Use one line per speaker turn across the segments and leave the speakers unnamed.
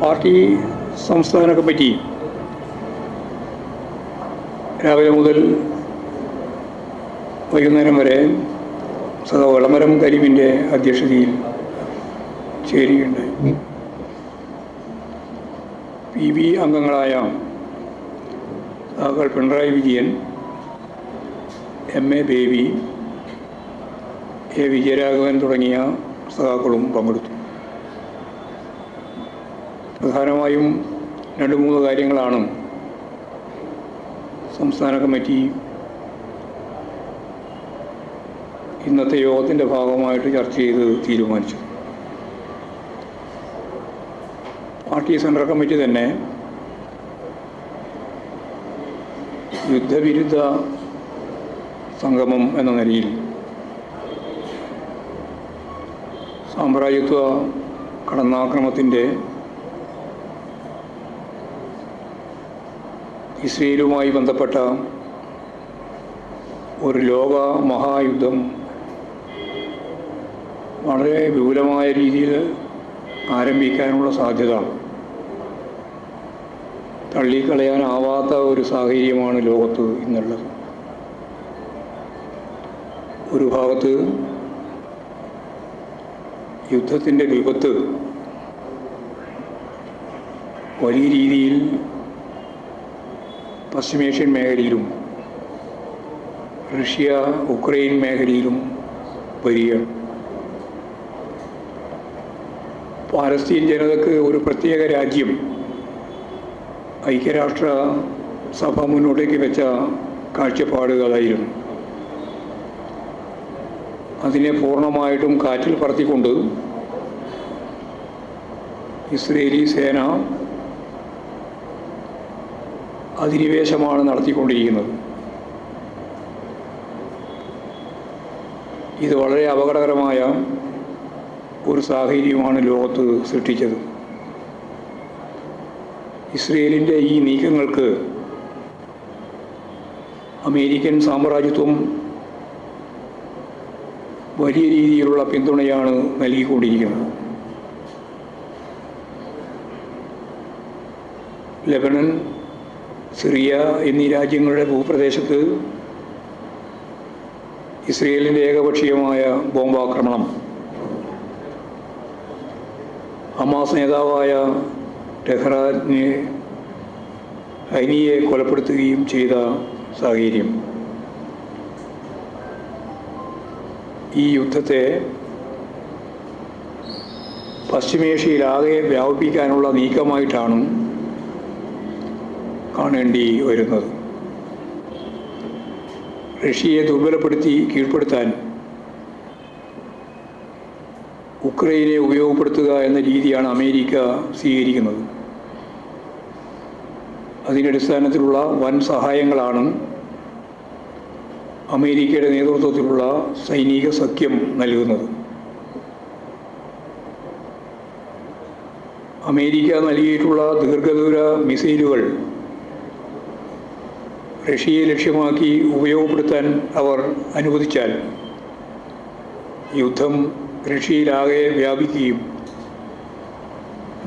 Party സംസ്ഥാന committee രാവിലെ മുതൽ വൈകുന്നേരം വരെ എളമരം കരീമിൻ്റെ അധ്യക്ഷതയിൽ ചേരുകയുണ്ടായി. PB അംഗങ്ങളായ സഖാക്കൾ Pinarayi Vijayan, MA baby, A Vijayaraghavan തുടങ്ങിയ സഖാക്കളും പങ്കെടുത്തു. പ്രധാനമായും 2-3 കാര്യങ്ങളാണ് സംസ്ഥാന കമ്മിറ്റി ഇന്നത്തെ യോഗത്തിൻ്റെ ഭാഗമായിട്ട് ചർച്ച ചെയ്ത് തീരുമാനിച്ചു. പാർട്ടി സെൻട്രൽ കമ്മിറ്റി തന്നെ യുദ്ധവിരുദ്ധ സംഗമം എന്ന നിലയിൽ സാമ്രാജ്യത്വ കടന്നാക്രമണത്തിൻ്റെ ഇസ്രയേലുമായി ബന്ധപ്പെട്ട ഒരു ലോക മഹായുദ്ധം വളരെ വിപുലമായ രീതിയിൽ ആരംഭിക്കാനുള്ള സാധ്യത തള്ളിക്കളയാനാവാത്ത ഒരു സാഹചര്യമാണ് ലോകത്ത് ഇന്നുള്ളത്. ഒരു ഭാഗത്ത് യുദ്ധത്തിൻ്റെ വിപത്ത് വലിയ രീതിയിൽ പശ്ചിമേഷ്യൻ മേഖലയിലും റഷ്യ ഉക്രൈൻ മേഖലയിലും വരികയാണ്. പാലസ്തീൻ ജനതയ്ക്ക് ഒരു പ്രത്യേക രാജ്യം ഐക്യരാഷ്ട്ര സഭ മുന്നോട്ടേക്ക് വെച്ച കാഴ്ചപ്പാട് അതായിരുന്നു. അതിനെ പൂർണ്ണമായിട്ടും കാറ്റിൽ പറത്തിക്കൊണ്ട് ഇസ്രയേലി സേന അധിനിവേശമാണ് നടത്തിക്കൊണ്ടിരിക്കുന്നത്. ഇത് വളരെ അപകടകരമായ ഒരു സാഹചര്യമാണ് ലോകത്ത് സൃഷ്ടിച്ചത്. ഇസ്രയേലിൻ്റെ ഈ നീക്കങ്ങൾക്ക് അമേരിക്കൻ സാമ്രാജ്യത്വം വലിയ രീതിയിലുള്ള പിന്തുണയാണ് നൽകിക്കൊണ്ടിരിക്കുന്നത്. ലെബനൻ, സിറിയ എന്നീ രാജ്യങ്ങളുടെ ഭൂപ്രദേശത്ത് ഇസ്രയേലിൻ്റെ ഏകപക്ഷീയമായ ബോംബാക്രമണം ഹമാസ് നേതാവായ ഹൈനിയെ കൊലപ്പെടുത്തുകയും ചെയ്ത സാഹചര്യം ഈ യുദ്ധത്തെ പശ്ചിമേഷ്യയിലാകെ വ്യാപിപ്പിക്കാനുള്ള നീക്കമായിട്ടാണ് കാണേണ്ടി വരുന്നത്. റഷ്യയെ ദുർബലപ്പെടുത്തി കീഴ്പ്പെടുത്താൻ ഉക്രൈനെ ഉപയോഗപ്പെടുത്തുക എന്ന രീതിയാണ് അമേരിക്ക സ്വീകരിക്കുന്നത്. അതിനടിസ്ഥാനത്തിലുള്ള വൻ സഹായങ്ങളാണ് അമേരിക്കയുടെ നേതൃത്വത്തിലുള്ള സൈനിക സഖ്യം നൽകുന്നത്. അമേരിക്ക നൽകിയിട്ടുള്ള ദീർഘദൂര മിസൈലുകൾ റഷ്യയെ ലക്ഷ്യമാക്കി ഉപയോഗപ്പെടുത്താൻ അവർ അനുവദിച്ചാൽ യുദ്ധം റഷ്യയിലാകെ വ്യാപിക്കുകയും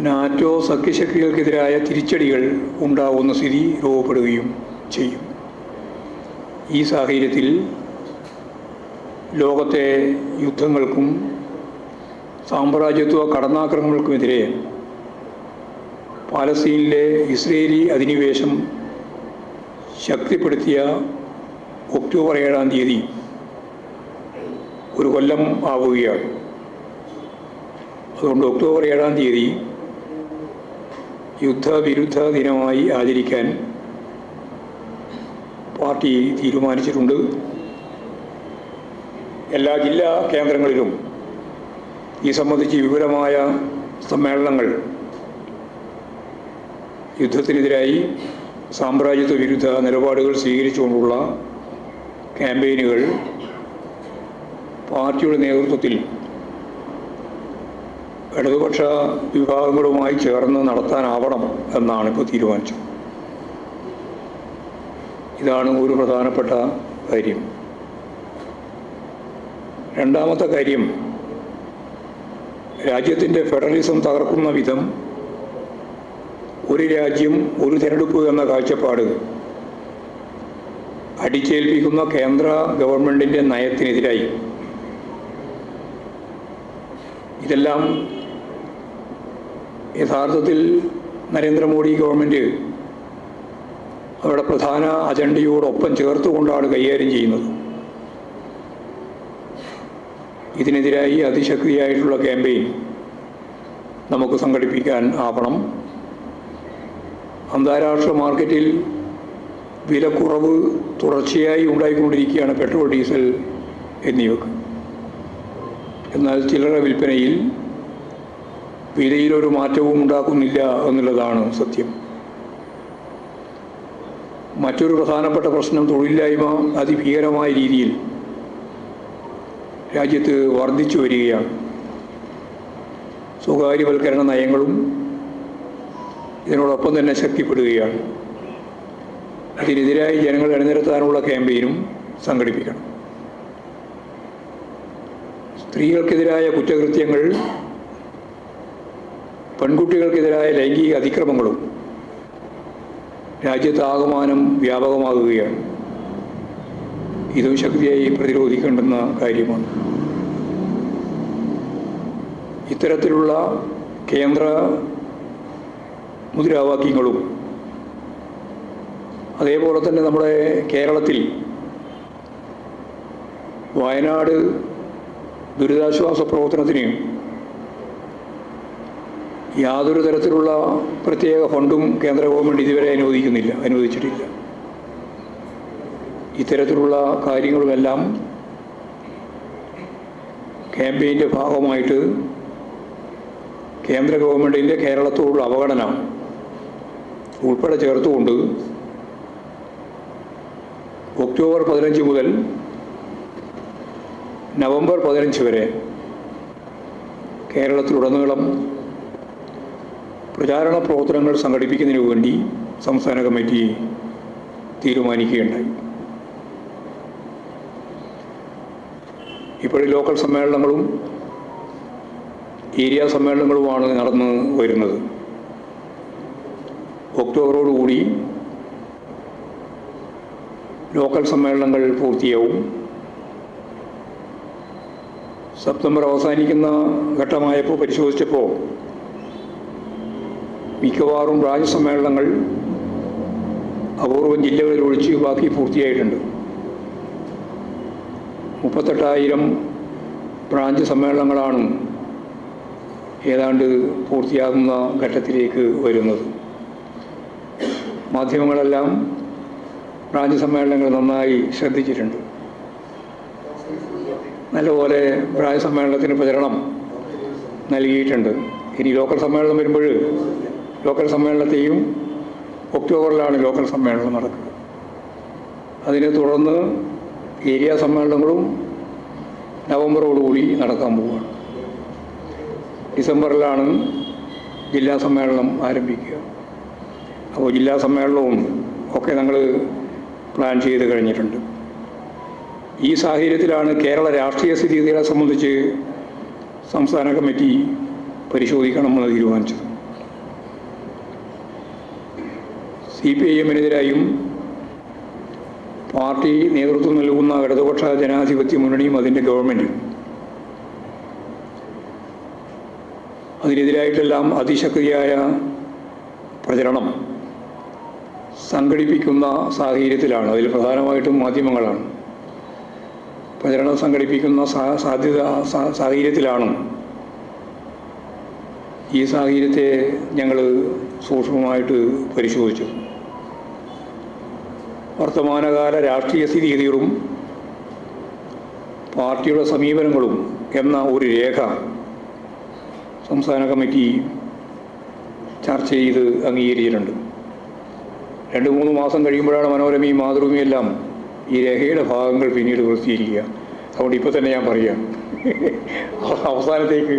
നാറ്റോ സഖ്യശക്തികൾക്കെതിരായ തിരിച്ചടികൾ ഉണ്ടാവുന്ന സ്ഥിതി രൂപപ്പെടുകയും ചെയ്യും. ഈ സാഹചര്യത്തിൽ ലോകത്തെ യുദ്ധങ്ങൾക്കും സാമ്രാജ്യത്വ കടന്നാക്രമണങ്ങൾക്കുമെതിരെ പാലസ്തീനിലെ ഇസ്രയേലി അധിനിവേശം ശക്തിപ്പെടുത്തിയ ഒക്ടോബർ 7-ാം തീയതി ഒരു കൊല്ലം ആവുകയാണ്. അതുകൊണ്ട് ഒക്ടോബർ 7-ാം തീയതി യുദ്ധവിരുദ്ധ ദിനമായി ആചരിക്കാൻ പാർട്ടി തീരുമാനിച്ചിട്ടുണ്ട്. എല്ലാ ജില്ലാ കേന്ദ്രങ്ങളിലും ഈ സംബന്ധിച്ച് വിപുലമായ സമ്മേളനങ്ങൾ, യുദ്ധത്തിനെതിരായി സാമ്രാജ്യത്വ വിരുദ്ധ നിലപാടുകൾ സ്വീകരിച്ചുകൊണ്ടുള്ള ക്യാമ്പയിനുകൾ പാർട്ടിയുടെ നേതൃത്വത്തിൽ ഇടതുപക്ഷ വിഭാഗങ്ങളുമായി ചേർന്ന് നടത്താനാവണം എന്നാണ് ഇപ്പോൾ തീരുമാനിച്ചത്. ഇതാണ് ഒരു പ്രധാനപ്പെട്ട കാര്യം. രണ്ടാമത്തെ കാര്യം, രാജ്യത്തിൻ്റെ ഫെഡറലിസം തകർക്കുന്ന വിധം ഒരു രാജ്യം ഒരു തിരഞ്ഞെടുപ്പ് എന്ന കാഴ്ചപ്പാട് അടിച്ചേൽപ്പിക്കുന്ന കേന്ദ്ര ഗവൺമെൻറ്റിൻ്റെ നയത്തിനെതിരായി ഇതെല്ലാം യഥാർത്ഥത്തിൽ നരേന്ദ്രമോദി ഗവൺമെൻറ് അവരുടെ പ്രധാന അജണ്ടയോടൊപ്പം ചേർത്തുകൊണ്ടാണ് കൈകാര്യം ചെയ്യുന്നത്. ഇതിനെതിരായി അതിശക്തിയായിട്ടുള്ള ക്യാമ്പയിൻ നമുക്ക് സംഘടിപ്പിക്കാൻ ആവണം. അന്താരാഷ്ട്ര മാർക്കറ്റിൽ വിലക്കുറവ് തുടർച്ചയായി ഉണ്ടായിക്കൊണ്ടിരിക്കുകയാണ് പെട്രോൾ, ഡീസൽ എന്നിവയ്ക്ക്. എന്നാൽ ചില്ലറ വിൽപ്പനയിൽ വിലയിലൊരു മാറ്റവും ഉണ്ടാക്കുന്നില്ല എന്നുള്ളതാണ് സത്യം. മറ്റൊരു പ്രധാനപ്പെട്ട പ്രശ്നം തൊഴിലില്ലായ്മ അതിഭീകരമായ രീതിയിൽ രാജ്യത്ത് വർദ്ധിച്ചു വരികയാണ്. സ്വകാര്യവൽക്കരണ നയങ്ങളും ഇതിനോടൊപ്പം തന്നെ ശക്തിപ്പെടുകയാണ്. അതിനെതിരായി ജനങ്ങളെ അണിനിരത്താനുള്ള ക്യാമ്പയിനും സംഘടിപ്പിക്കണം. സ്ത്രീകൾക്കെതിരായ കുറ്റകൃത്യങ്ങൾ, പെൺകുട്ടികൾക്കെതിരായ ലൈംഗിക അതിക്രമങ്ങളും രാജ്യത്താകമാനം വ്യാപകമാകുകയാണ്. ഇതും ശക്തിയായി പ്രതിരോധിക്കേണ്ടുന്ന കാര്യമാണ്. ഇത്തരത്തിലുള്ള കേന്ദ്ര മുദ്രാവാക്യങ്ങളും അതേപോലെ തന്നെ നമ്മുടെ കേരളത്തിൽ വയനാട് ദുരിതാശ്വാസ പ്രവർത്തനത്തിന് യാതൊരു തരത്തിലുള്ള പ്രത്യേക ഫണ്ടും കേന്ദ്ര ഗവൺമെൻറ് ഇതുവരെ അനുവദിച്ചിട്ടില്ല. ഇത്തരത്തിലുള്ള കാര്യങ്ങളുമെല്ലാം ക്യാമ്പയിൻ്റെ ഭാഗമായിട്ട് കേന്ദ്ര ഗവൺമെൻറ്റിൻ്റെ കേരളത്തോടുള്ള അവഗണന ഉൾപ്പെടെ ചേർത്തുകൊണ്ട് ഒക്ടോബർ 15 മുതൽ നവംബർ 15 വരെ കേരളത്തിലുടനീളം പ്രചാരണ പ്രവർത്തനങ്ങൾ സംഘടിപ്പിക്കുന്നതിനു വേണ്ടി സംസ്ഥാന കമ്മിറ്റി തീരുമാനിക്കുകയുണ്ടായി. ഇപ്പോൾ ലോക്കൽ സമ്മേളനങ്ങളും ഏരിയ സമ്മേളനങ്ങളുമാണ് നടന്നു വരുന്നത്. ഒക്ടോബറോടുകൂടി ലോക്കൽ സമ്മേളനങ്ങൾ പൂർത്തിയാവും. സെപ്റ്റംബർ അവസാനിക്കുന്ന ഘട്ടമായപ്പോൾ പരിശോധിച്ചപ്പോൾ മിക്കവാറും രാജ്യസമ്മേളനങ്ങൾ അപൂർവം ജില്ലകളിൽ ഒഴിച്ച് ബാക്കി പൂർത്തിയായിട്ടുണ്ട്. 38,000 ബ്രാഞ്ച് സമ്മേളനങ്ങളാണ് ഏതാണ്ട് പൂർത്തിയാകുന്ന ഘട്ടത്തിലേക്ക് വരുന്നത്. മാധ്യമങ്ങളെല്ലാം ബ്രാഞ്ച് സമ്മേളനങ്ങൾ നന്നായി ശ്രദ്ധിച്ചിട്ടുണ്ട്. നല്ലപോലെ ബ്രാഞ്ച് സമ്മേളനത്തിന് പ്രചരണം നൽകിയിട്ടുണ്ട്. ഇനി ലോക്കൽ സമ്മേളനം വരുമ്പോൾ ലോക്കൽ സമ്മേളനത്തെയും ഒക്ടോബറിലാണ് ലോക്കൽ സമ്മേളനം നടക്കുക. അതിനെ തുടർന്ന് ഏരിയ സമ്മേളനങ്ങളും നവംബറോടുകൂടി നടക്കാൻ പോവുകയാണ്. ഡിസംബറിലാണ് ജില്ലാ സമ്മേളനം ആരംഭിക്കുക. അപ്പോൾ ജില്ലാ സമ്മേളനവും ഒക്കെ ഞങ്ങൾ പ്ലാൻ ചെയ്ത് കഴിഞ്ഞിട്ടുണ്ട്. ഈ സാഹചര്യത്തിലാണ് കേരള രാഷ്ട്രീയ സ്ഥിതിഗതികളെ സംബന്ധിച്ച് സംസ്ഥാന കമ്മിറ്റി പരിശോധിക്കണമെന്ന് തീരുമാനിച്ചത്. CPIM-നെതിരായും പാർട്ടി നേതൃത്വം നൽകുന്ന ഇടതുപക്ഷ ജനാധിപത്യ മുന്നണിയും അതിൻ്റെ ഗവൺമെൻറ്റും അതിനെതിരായിട്ടെല്ലാം അതിശക്തിയായ പ്രചരണം സംഘടിപ്പിക്കുന്ന സാഹചര്യത്തിലാണ്. അതിൽ പ്രധാനമായിട്ടും മാധ്യമങ്ങളാണ്. പ്രചരണം സംഘടിപ്പിക്കുന്ന സാഹചര്യത്തിലാണ് ഈ സാഹചര്യത്തെ ഞങ്ങൾ സൂക്ഷ്മമായിട്ട് പരിശോധിച്ചു. വർത്തമാനകാല രാഷ്ട്രീയ സ്ഥിതിഗതികളും പാർട്ടിയുടെ സമീപനങ്ങളും എന്ന ഒരു രേഖ സംസ്ഥാന കമ്മിറ്റി ചർച്ച ചെയ്ത് അംഗീകരിച്ചിട്ടുണ്ട്. 2-3 മാസം കഴിയുമ്പോഴാണ് മനോരമയും മാതൃഭൂമിയും എല്ലാം ഈ രേഖയുടെ ഭാഗങ്ങൾ പിന്നീട് പ്രസിദ്ധീകരിക്കുക. അതുകൊണ്ട് ഇപ്പോൾ തന്നെ ഞാൻ പറയാം, അവസാനത്തേക്ക്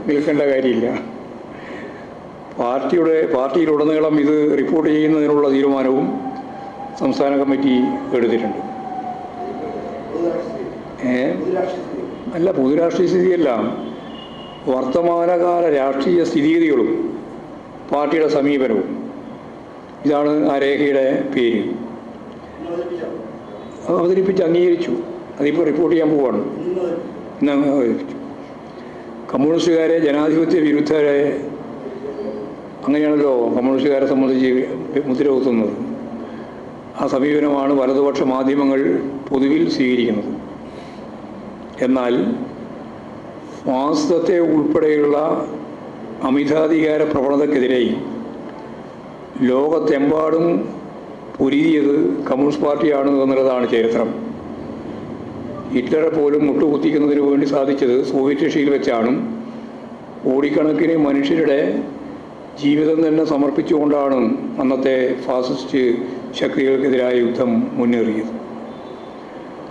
നിൽക്കേണ്ട കാര്യമില്ല. പാർട്ടിയിലുടനീളം ഇത് റിപ്പോർട്ട് ചെയ്യുന്നതിനുള്ള തീരുമാനവും സംസ്ഥാന കമ്മിറ്റി എടുത്തിട്ടുണ്ട്. അല്ല, പൊതുരാഷ്ട്രീയ സ്ഥിതിയല്ല, വർത്തമാനകാല രാഷ്ട്രീയ സ്ഥിതിഗതികളും പാർട്ടിയുടെ സമീപനവും. ഇതാണ് ആ രേഖയുടെ പേര്. അവതരിപ്പിച്ച് അംഗീകരിച്ചു. അതിപ്പോൾ റിപ്പോർട്ട് ചെയ്യാൻ പോവുകയാണ്. ഇന്ന് അവതരിപ്പിച്ചു. കമ്മ്യൂണിസ്റ്റുകാരെ ജനാധിപത്യ വിരുദ്ധരെ, അങ്ങനെയാണല്ലോ കമ്മ്യൂണിസ്റ്റുകാരെ സംബന്ധിച്ച് മുദ്ര കുത്തുന്നത്. ആ സമീപനമാണ് വലതുപക്ഷ മാധ്യമങ്ങൾ പൊതുവിൽ സ്വീകരിക്കുന്നത്. എന്നാൽ ഫാസിസത്തെ ഉൾപ്പെടെയുള്ള അമിതാധികാര പ്രവണതയ്ക്കെതിരെ ലോകത്തെമ്പാടും പൊരുതിയത് കമ്മ്യൂണിസ്റ്റ് പാർട്ടിയാണ് എന്നുള്ളതാണ് ചരിത്രം. ഹിറ്റ്ലറെ പോലും മുട്ടുകുത്തിക്കുന്നതിന് വേണ്ടി സാധിച്ചത് സോവിയറ്റ് റഷ്യയിൽ വെച്ചാണ്. കോടിക്കണക്കിന് മനുഷ്യരുടെ ജീവിതം തന്നെ സമർപ്പിച്ചുകൊണ്ടാണ് അന്നത്തെ ഫാസിസ്റ്റ് ശക്തികൾക്കെതിരായ യുദ്ധം മുന്നേറിയത്.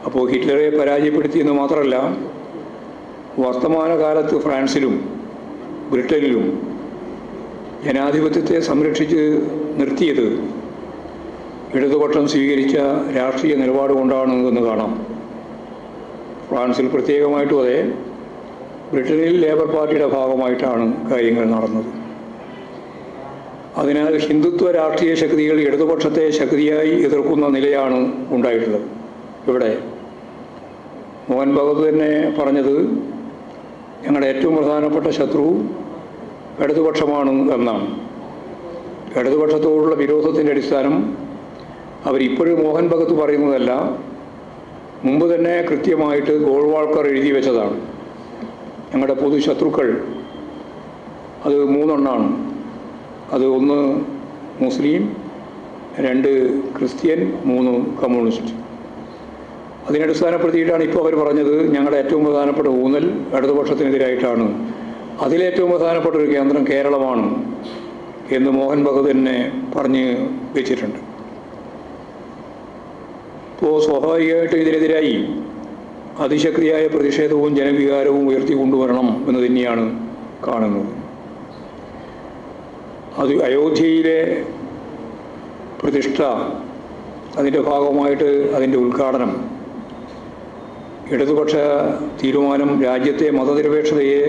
അപ്പോൾ ഹിറ്റ്ലറെ പരാജയപ്പെടുത്തിയെന്ന് മാത്രമല്ല, വർത്തമാനകാലത്ത് ഫ്രാൻസിലും ബ്രിട്ടനിലും ജനാധിപത്യത്തെ സംരക്ഷിച്ച് നിർത്തിയത് ഇടതുപക്ഷം സ്വീകരിച്ച രാഷ്ട്രീയ നിലപാട് കൊണ്ടാണ് എന്ന് കാണാം. ഫ്രാൻസിൽ പ്രത്യേകമായിട്ടും അതെ, ബ്രിട്ടനിൽ ലേബർ പാർട്ടിയുടെ ഭാഗമായിട്ടാണ് കാര്യങ്ങൾ നടന്നത്. അതിനാൽ ഹിന്ദുത്വ രാഷ്ട്രീയ ശക്തികൾ ഇടതുപക്ഷത്തെ ശക്തിയായി എതിർക്കുന്ന നിലയാണ് ഉണ്ടായിട്ടുള്ളത്. ഇവിടെ മോഹൻ ഭഗവത് തന്നെ പറഞ്ഞത് ഞങ്ങളുടെ ഏറ്റവും പ്രധാനപ്പെട്ട ശത്രു ഇടതുപക്ഷമാണ് എന്നാണ്. ഇടതുപക്ഷത്തോടുള്ള വിരോധത്തിൻ്റെ അടിസ്ഥാനം അവരിപ്പോഴും മോഹൻ ഭഗവത് പറയുന്നതല്ല, മുമ്പ് തന്നെ കൃത്യമായിട്ട് ഗോൾവാൾക്കർ എഴുതി വെച്ചതാണ്. ഞങ്ങളുടെ പൊതു ശത്രുക്കൾ അത് 3 എണ്ണമാണ്. അത് 1 മുസ്ലിം, 2 ക്രിസ്ത്യൻ, 3 കമ്മ്യൂണിസ്റ്റ്. അതിനടിസ്ഥാനപ്പെടുത്തിയിട്ടാണ് ഇപ്പോൾ അവർ പറഞ്ഞത് ഞങ്ങളുടെ ഏറ്റവും പ്രധാനപ്പെട്ട ഊന്നൽ ഇടതുപക്ഷത്തിനെതിരായിട്ടാണ്. അതിലേറ്റവും പ്രധാനപ്പെട്ട ഒരു കേന്ദ്രം കേരളമാണ് എന്ന് മോഹൻ ഭഗവത് തന്നെ പറഞ്ഞ് വെച്ചിട്ടുണ്ട്. ഇപ്പോൾ സ്വാഭാവികമായിട്ടും ഇതിനെതിരായി അതിശക്തിയായ പ്രതിഷേധവും ജനവികാരവും ഉയർത്തിക്കൊണ്ടുവരണം എന്ന് തന്നെയാണ് കാണുന്നത്. അത് അയോധ്യയിലെ പ്രതിഷ്ഠ, അതിൻ്റെ ഭാഗമായിട്ട് അതിൻ്റെ ഉദ്ഘാടനം, ഇടതുപക്ഷ തീരുമാനം രാജ്യത്തെ മതനിരപേക്ഷതയെ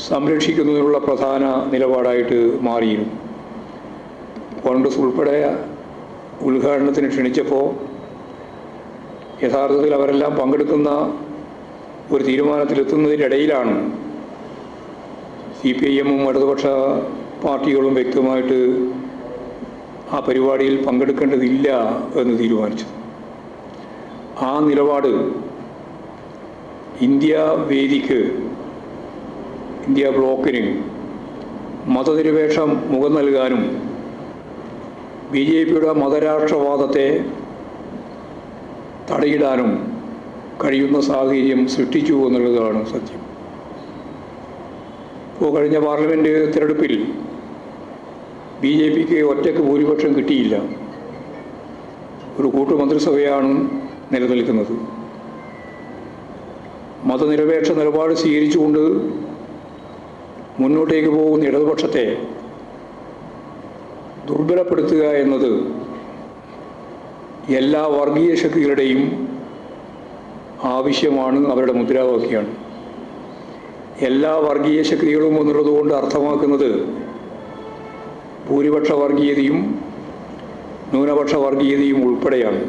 സംരക്ഷിക്കുന്നതിനുള്ള പ്രധാന നിലപാടായിട്ട് മാറിയിരുന്നു. കോൺഗ്രസ് ഉൾപ്പെടെ ഉദ്ഘാടനത്തിന് ക്ഷണിച്ചപ്പോൾ യഥാർത്ഥത്തിൽ അവരെല്ലാം പങ്കെടുക്കുന്ന ഒരു തീരുമാനത്തിലെത്തുന്നതിനിടയിലാണ് CPIM-ഉം ഇടതുപക്ഷ പാർട്ടികളും വ്യക്തമായിട്ട് ആ പരിപാടിയിൽ പങ്കെടുക്കേണ്ടതില്ല എന്ന് തീരുമാനിച്ചത്. ആ നിലപാട് ഇന്ത്യ വേദിക്ക്, ഇന്ത്യ ബ്ലോക്കിന് മതനിരപേക്ഷം മുഖം നൽകാനും BJP-യുടെ മതരാഷ്ട്രവാദത്തെ തടയിടാനും കഴിയുന്ന സാഹചര്യം സൃഷ്ടിച്ചു എന്നുള്ളതാണ് സത്യം. ഇപ്പോൾ കഴിഞ്ഞ പാർലമെൻറ്റ് തിരഞ്ഞെടുപ്പിൽ BJP-ക്ക് ഒറ്റയ്ക്ക് ഭൂരിപക്ഷം കിട്ടിയില്ല. ഒരു കൂട്ടുമന്ത്രിസഭയാണ് നിലനിൽക്കുന്നത്. മതനിരപേക്ഷ നിലപാട് സ്വീകരിച്ചുകൊണ്ട് മുന്നോട്ടേക്ക് പോകുന്ന ഇടതുപക്ഷത്തെ ദുർബലപ്പെടുത്തുക എന്നത് എല്ലാ വർഗീയ ശക്തികളുടെയും ആവശ്യമാണ്, അവരുടെ മുദ്രാവാക്യമാണ്. എല്ലാ വർഗീയ ശക്തികളും എന്നുള്ളതുകൊണ്ട് അർത്ഥമാക്കുന്നത് ഭൂരിപക്ഷ വർഗീയതയും ന്യൂനപക്ഷ വർഗീയതയും ഉൾപ്പെടെയാണ്.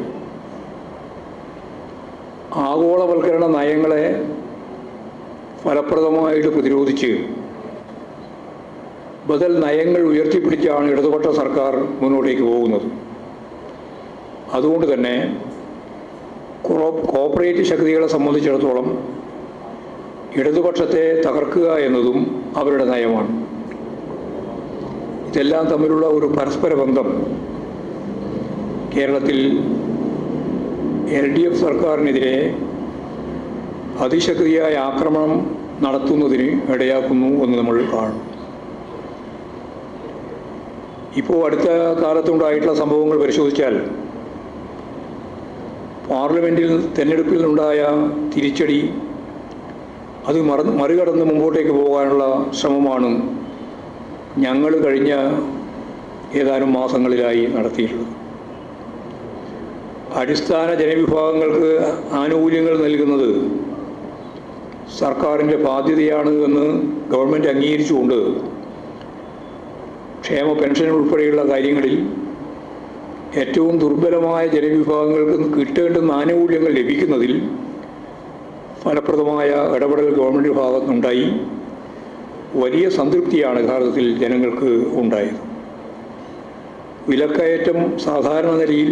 ആഗോളവൽക്കരണ നയങ്ങളെ ഫലപ്രദമായിട്ട് പ്രതിരോധിച്ച് ബദൽ നയങ്ങൾ ഉയർത്തിപ്പിടിച്ചാണ് ഇടതുപക്ഷ സർക്കാർ മുന്നോട്ടേക്ക് പോകുന്നത്. അതുകൊണ്ട് തന്നെ കോർപ്പറേറ്റ് ശക്തികളെ സംബന്ധിച്ചിടത്തോളം ഇടതുപക്ഷത്തെ തകർക്കുക എന്നതും അവരുടെ നയമാണ്. ഇതെല്ലാം തമ്മിലുള്ള ഒരു പരസ്പര ബന്ധം കേരളത്തിൽ LDF സർക്കാരിനെതിരെ അതിശക്തിയായ ആക്രമണം നടത്തുന്നതിന് ഇടയാക്കുന്നു എന്ന് നമ്മൾ കാണും. ഇപ്പോൾ അടുത്ത കാലത്തുണ്ടായിട്ടുള്ള സംഭവങ്ങൾ പരിശോധിച്ചാൽ പാർലമെൻറ്റിൽ തെരഞ്ഞെടുപ്പിലുണ്ടായ തിരിച്ചടി അത് മറികടന്ന് മുമ്പോട്ടേക്ക് പോകാനുള്ള ശ്രമമാണ് ഞങ്ങൾ കഴിഞ്ഞ ഏതാനും മാസങ്ങളിലായി നടത്തിയിട്ടുള്ളത്. അടിസ്ഥാന ജനവിഭാഗങ്ങൾക്ക് ആനുകൂല്യങ്ങൾ നൽകുന്നത് സർക്കാരിൻ്റെ ബാധ്യതയാണ് എന്ന് ഗവൺമെൻറ് അംഗീകരിച്ചുകൊണ്ട് ക്ഷേമ പെൻഷൻ ഉൾപ്പെടെയുള്ള കാര്യങ്ങളിൽ ഏറ്റവും ദുർബലമായ ജനവിഭാഗങ്ങൾക്ക് കിട്ടേണ്ടുന്ന ആനുകൂല്യങ്ങൾ ലഭിക്കുന്നതിൽ ഫലപ്രദമായ ഇടപെടൽ ഗവൺമെൻറ് ഭാഗത്തുനിന്നുണ്ടായി. വലിയ സംതൃപ്തിയാണ് യഥാർത്ഥത്തിൽ ജനങ്ങൾക്ക് ഉണ്ടായത്. വിലക്കയറ്റം സാധാരണ നിലയിൽ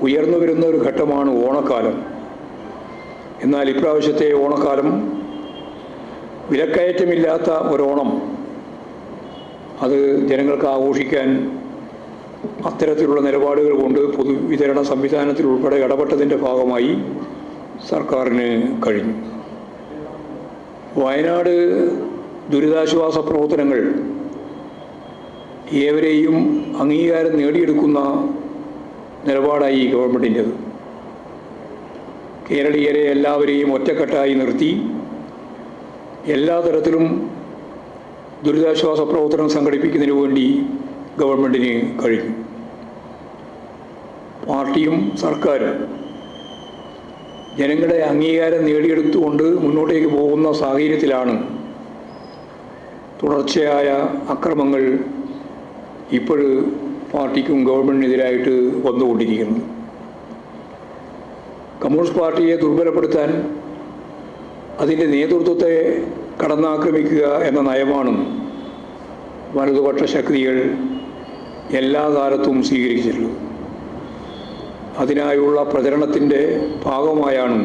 ഉയർന്നു വരുന്ന ഒരു ഘട്ടമാണ് ഓണക്കാലം. എന്നാൽ ഇപ്രാവശ്യത്തെ ഓണക്കാലം വിലക്കയറ്റമില്ലാത്ത ഒരോണം, അത് ജനങ്ങൾക്ക് ആഘോഷിക്കാൻ അത്തരത്തിലുള്ള നിലപാടുകൾ കൊണ്ട് പൊതുവിതരണ സംവിധാനത്തിൽ ഉൾപ്പെടെ ഇടപെട്ടതിൻ്റെ ഭാഗമായി സർക്കാരിന് കഴിഞ്ഞു. വയനാട് ദുരിതാശ്വാസ പ്രവർത്തനങ്ങൾ ഏവരെയും അംഗീകാരം നേടിയെടുക്കുന്ന നിലപാടായി ഗവൺമെൻറ്റിൻ്റെത്. കേരളീയരെ എല്ലാവരെയും ഒറ്റക്കെട്ടായി നിർത്തി എല്ലാ തരത്തിലും ദുരിതാശ്വാസ പ്രവർത്തനം സംഘടിപ്പിക്കുന്നതിന് വേണ്ടി ഗവൺമെൻറ്റിന് കഴിഞ്ഞു. പാർട്ടിയും സർക്കാരും ജനങ്ങളുടെ അംഗീകാരം നേടിയെടുത്തുകൊണ്ട് മുന്നോട്ടേക്ക് പോകുന്ന സാഹചര്യത്തിലാണ് തുടർച്ചയായ അക്രമങ്ങൾ ഇപ്പോൾ പാർട്ടിക്കും ഗവൺമെൻറ്റിനെതിരായിട്ട് വന്നുകൊണ്ടിരിക്കുന്നത്. കമ്മ്യൂണിസ്റ്റ് പാർട്ടിയെ ദുർബലപ്പെടുത്താൻ അതിൻ്റെ നേതൃത്വത്തെ കടന്നാക്രമിക്കുക എന്ന നയമാണ് വലതുപക്ഷ ശക്തികൾ എല്ലാ കാലത്തും സ്വീകരിച്ചിട്ടുള്ളത്. അതിനായുള്ള പ്രചരണത്തിൻ്റെ ഭാഗമായാണ്